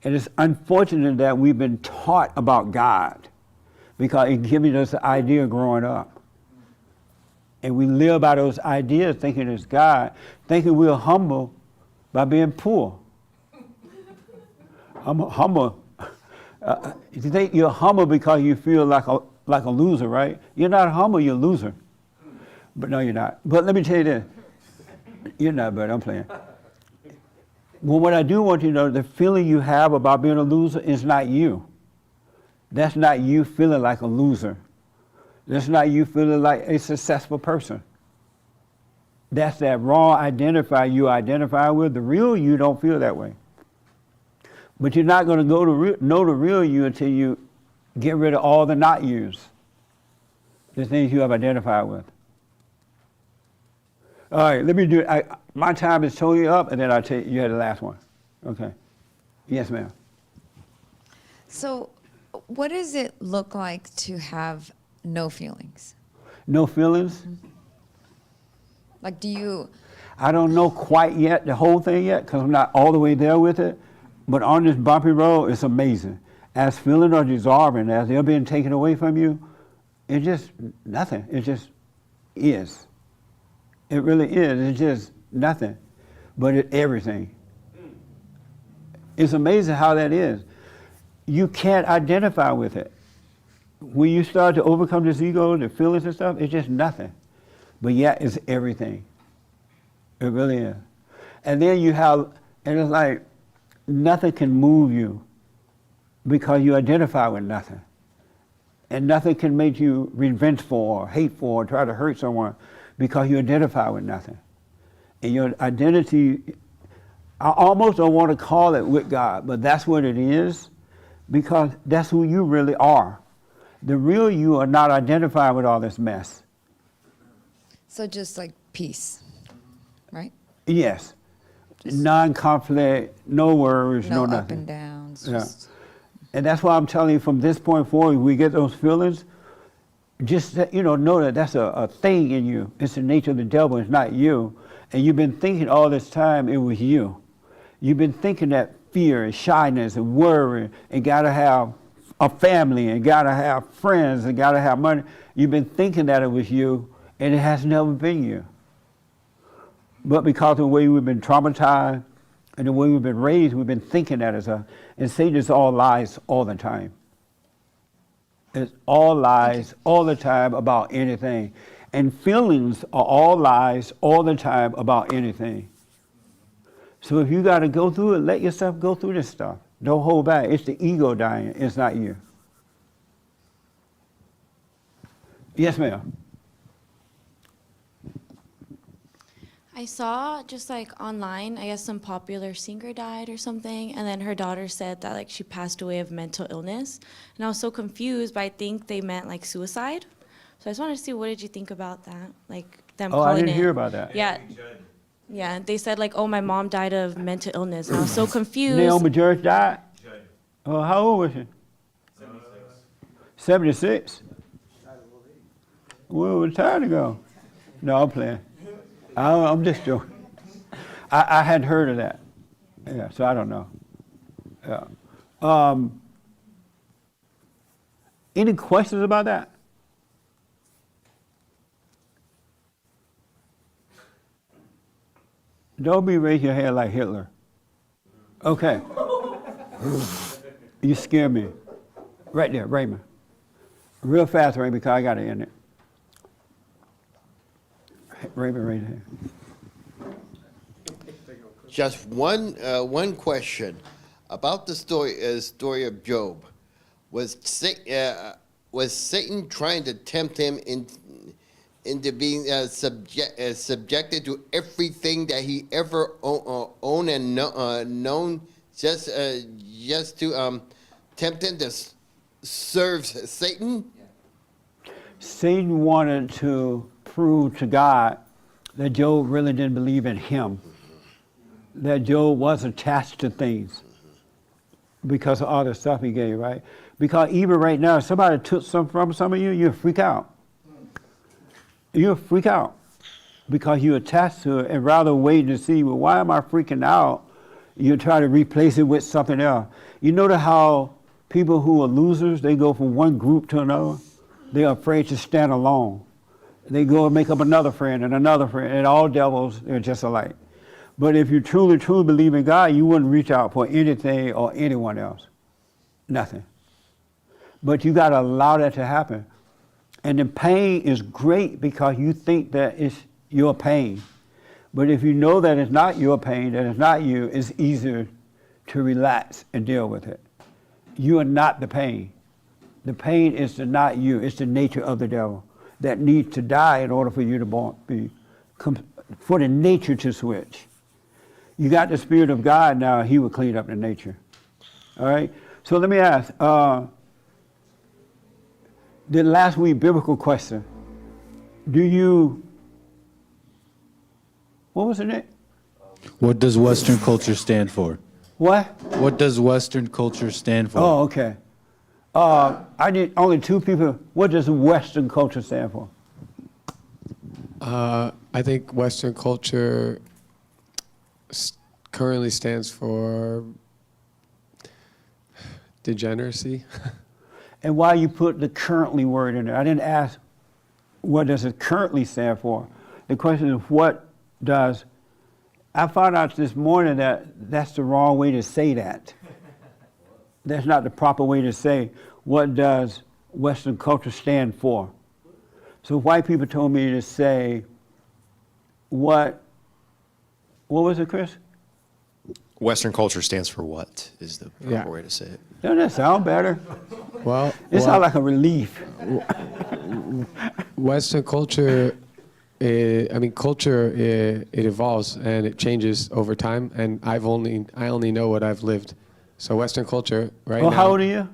And it's unfortunate that we've been taught about God because it giving us the idea growing up. And we live by those ideas thinking it's God, thinking we're humble by being poor. Humble. You think you're humble because you feel like a loser, right? You're not humble, you're a loser. But no, you're not. But let me tell you this. You're not, but I'm playing. Well, what I do want you to know, the feeling you have about being a loser is not you. That's not you feeling like a loser. That's not you feeling like a successful person. That's that wrong identifier you identify with. The real you don't feel that way. But you're not going to know the real you until you get rid of all the not yous, the things you have identified with. All right, let me do it. My time is totally up, and then I'll tell you, you had the last one. Okay. Yes, ma'am. So, what does it look like to have no feelings? No feelings? Like, do you? I don't know quite yet, the whole thing yet, because I'm not all the way there with it. But on this bumpy road, it's amazing. As feeling are dissolving, as they're being taken away from you, it's just nothing. It just is. It really is. It's just nothing. But it's everything. It's amazing how that is. You can't identify with it. When you start to overcome this ego, the feelings and stuff, it's just nothing. But yet it's everything. It really is. And then you have, and it's like, nothing can move you because you identify with nothing. And nothing can make you revengeful or hateful or try to hurt someone because you identify with nothing. And your identity, I almost don't want to call it with God, but that's what it is because that's who you really are. The real you are not identified with all this mess. So just like peace, right? Yes. Non-conflict, no worries, no nothing. Up and downs. Yeah. And that's why I'm telling you from this point forward, we get those feelings, just know that that's a thing in you. It's the nature of the devil, it's not you. And you've been thinking all this time it was you. You've been thinking that fear and shyness and worry and gotta have a family and gotta have friends and gotta have money. You've been thinking that it was you and it has never been you. But because of the way we've been traumatized and the way we've been raised, we've been thinking that as and Satan is all lies all the time. It's all lies all the time about anything. And feelings are all lies all the time about anything. So if you got to go through it, let yourself go through this stuff. Don't hold back. It's the ego dying. It's not you. Yes, ma'am. I saw just like online, I guess some popular singer died or something, and then her daughter said that like she passed away of mental illness. And I was so confused, but I think they meant like suicide. So I just wanted to see, what did you think about that? Like them calling I didn't it. hear about that. Yeah. Yeah, they said like, oh, my mom died of mental illness. And I was so confused. Naomi Judge died? Oh, how old was she? 76. Well, it was time to go. No, I'm playing. I'm just joking. I hadn't heard of that. Yeah, so I don't know. Yeah. Any questions about that? Don't be raising your hand like Hitler. Okay. You scare me. Right there, Raymond. Real fast, Raymond, because I got to end it. Raymond, right here. Just one question about the story of Job. Was Satan trying to tempt him into being subjected to everything that he ever owned and known, just to tempt him to serve Satan? Satan wanted to prove to God that Job really didn't believe in him, that Job was attached to things because of all the stuff he gave, right? Because even right now, if somebody took something from some of you, you'll freak out. You'll freak out because you're attached to it, and rather wait to see, well, why am I freaking out? You try to replace it with something else. You notice how people who are losers, they go from one group to another. They're afraid to stand alone. They go and make up another friend, and all devils are just alike. But if you truly, truly believe in God, you wouldn't reach out for anything or anyone else. Nothing. But you got to allow that to happen. And the pain is great because you think that it's your pain. But if you know that it's not your pain, that it's not you, it's easier to relax and deal with it. You are not the pain. The pain is not you. It's the nature of the devil that needs to die in order for you to for the nature to switch. You got the Spirit of God now, he will clean up the nature. All right? So let me ask, the last week biblical question, what was it? What does Western culture stand for? What? What does Western culture stand for? Oh, okay. I need only two people. What does Western culture stand for? I think Western culture currently stands for degeneracy. And why you put the currently word in there? I didn't ask what does it currently stand for. The question is what does, I found out this morning that that's the wrong way to say that. That's not the proper way to say what does Western culture stand for. So white people told me to say what was it, Chris? Western culture stands for what is the proper way to say it. Doesn't that sound better? Well, it sounds like a relief. Western culture, culture, it evolves and it changes over time. And I only know what I've lived. So Western culture, right now. How old are you?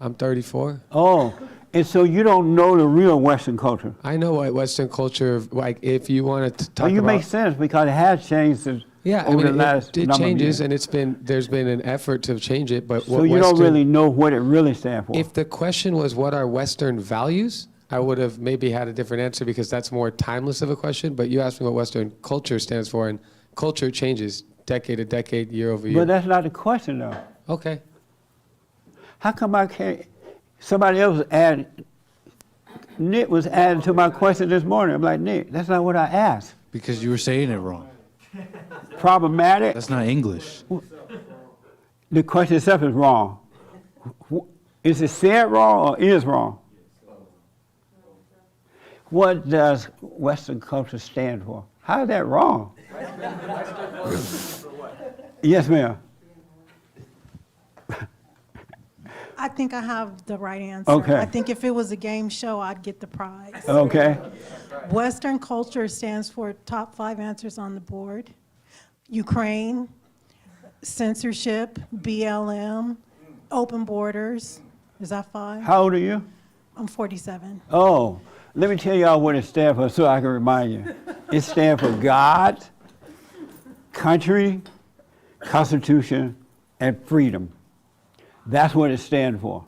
I'm 34. Oh, and so you don't know the real Western culture. I know what Western culture, like if you wanted to talk about. You make sense because it has changed over the last it number changes, of years. and there's been an effort to change it. But so you don't really know what it really stands for. If the question was what are Western values, I would have maybe had a different answer because that's more timeless of a question. But you asked me what Western culture stands for, and culture changes decade to decade, year over year. But that's not the question, though. Okay. How come I can't? Somebody else added. Nick was adding to my question this morning. I'm like, Nick, that's not what I asked. Because you were saying it wrong. Problematic. That's not English. The question itself is wrong. Is it said wrong or is wrong? What does Western culture stand for? How is that wrong? Yes, ma'am. I think I have the right answer. Okay. I think if it was a game show, I'd get the prize. Okay. Western culture stands for top 5 answers on the board. Ukraine, censorship, BLM, open borders. Is that 5? How old are you? I'm 47. Oh, let me tell y'all what it stands for so I can remind you. It stands for God, country, Constitution, and freedom. That's what it stands for.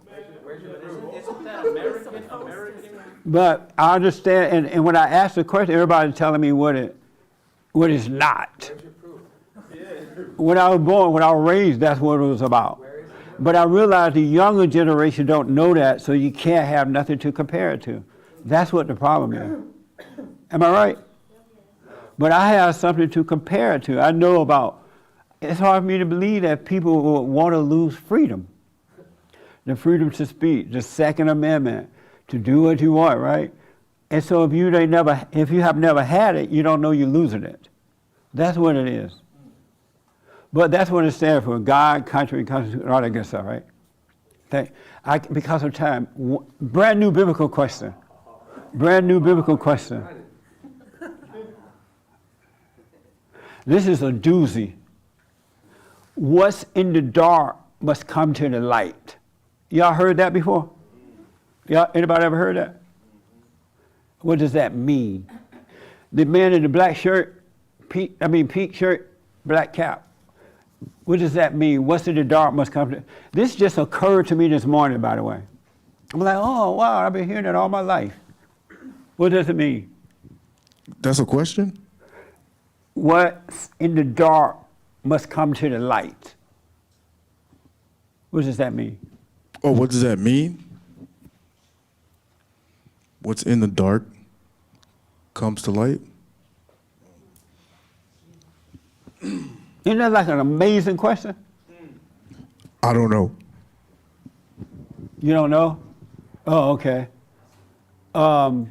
But I understand, and when I ask the question, everybody's telling me what it's not. When I was born, when I was raised, that's what it was about. But I realize the younger generation don't know that, so you can't have nothing to compare it to. That's what the problem is. Am I right? But I have something to compare it to. I know about, it's hard for me to believe that people would want to lose freedom. The freedom to speak, the Second Amendment, to do what you want, right? And so if you have never had it, you don't know you're losing it. That's what it is. But that's what it stands for: God, country, Constitution, all that good stuff, right? Because of time, brand new biblical question. Brand new biblical question. This is a doozy. What's in the dark must come to the light. Y'all heard that before? Anybody ever heard that? What does that mean? The man in the black shirt, pink shirt, black cap. What does that mean? What's in the dark must come to. This just occurred to me this morning, by the way. I'm like, oh wow, I've been hearing that all my life. What does it mean? That's a question? What's in the dark must come to the light. What does that mean? Oh, what does that mean? What's in the dark comes to light? Isn't that like an amazing question? I don't know. You don't know? Oh, okay. Right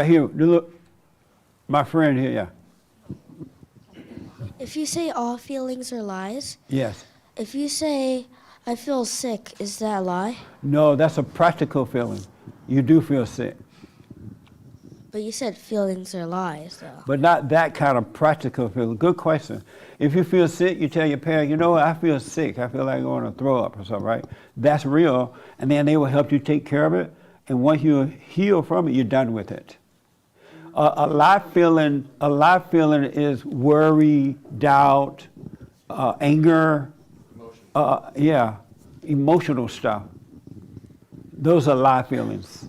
here, look, my friend here, yeah. If you say all feelings are lies, Yes. if you say I feel sick, is that a lie? No, that's a practical feeling. You do feel sick, But you said feelings are lies, though. but not that kind of practical feeling. Good question. If you feel sick, you tell your parent, you know what, I feel sick. I feel like I'm going to throw up or something, right? That's real, and then they will help you take care of it. And once you heal from it, you're done with it. A lie feeling is worry, doubt, anger, emotional stuff. Those are lie feelings.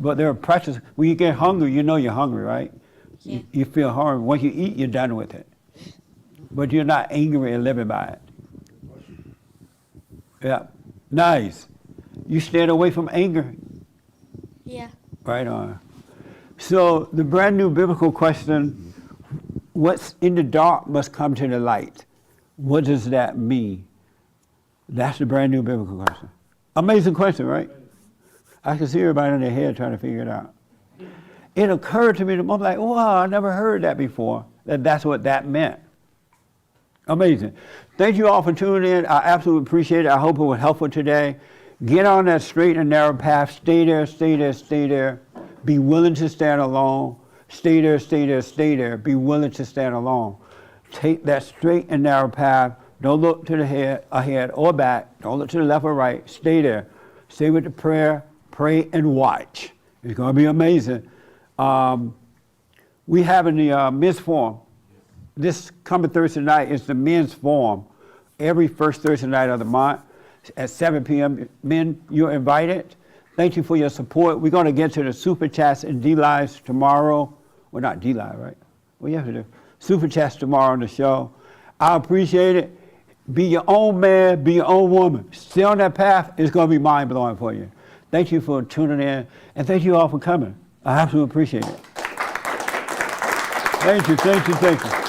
But there are practices. When you get hungry, you know you're hungry, right? Yeah. You feel hungry. Once you eat, you're done with it. But you're not angry and living by it. Yeah, nice. You stayed away from anger. Yeah. Right on. So the brand new biblical question, what's in the dark must come to the light. What does that mean? That's the brand new biblical question. Amazing question, right? I can see everybody in their head trying to figure it out. It occurred to me, I'm like, wow, I never heard that before, that's what that meant. Amazing. Thank you all for tuning in. I absolutely appreciate it. I hope it was helpful today. Get on that straight and narrow path. Stay there, stay there, stay there. Be willing to stand alone. Stay there, stay there, stay there. Be willing to stand alone. Take that straight and narrow path. Don't look to the head, ahead or back. Don't look to the left or right. Stay there. Stay with the prayer. Pray and watch. It's going to be amazing. We have in the men's forum. This coming Thursday night is the men's forum. Every first Thursday night of the month at 7 p.m. Men, you're invited. Thank you for your support. We're going to get to the Super Chats and D-Lives tomorrow. Well, not D-Live, right? Well, you have to do Super Chats tomorrow on the show. I appreciate it. Be your own man, be your own woman. Stay on that path. It's going to be mind-blowing for you. Thank you for tuning in, and thank you all for coming. I absolutely appreciate it. Thank you, thank you, thank you.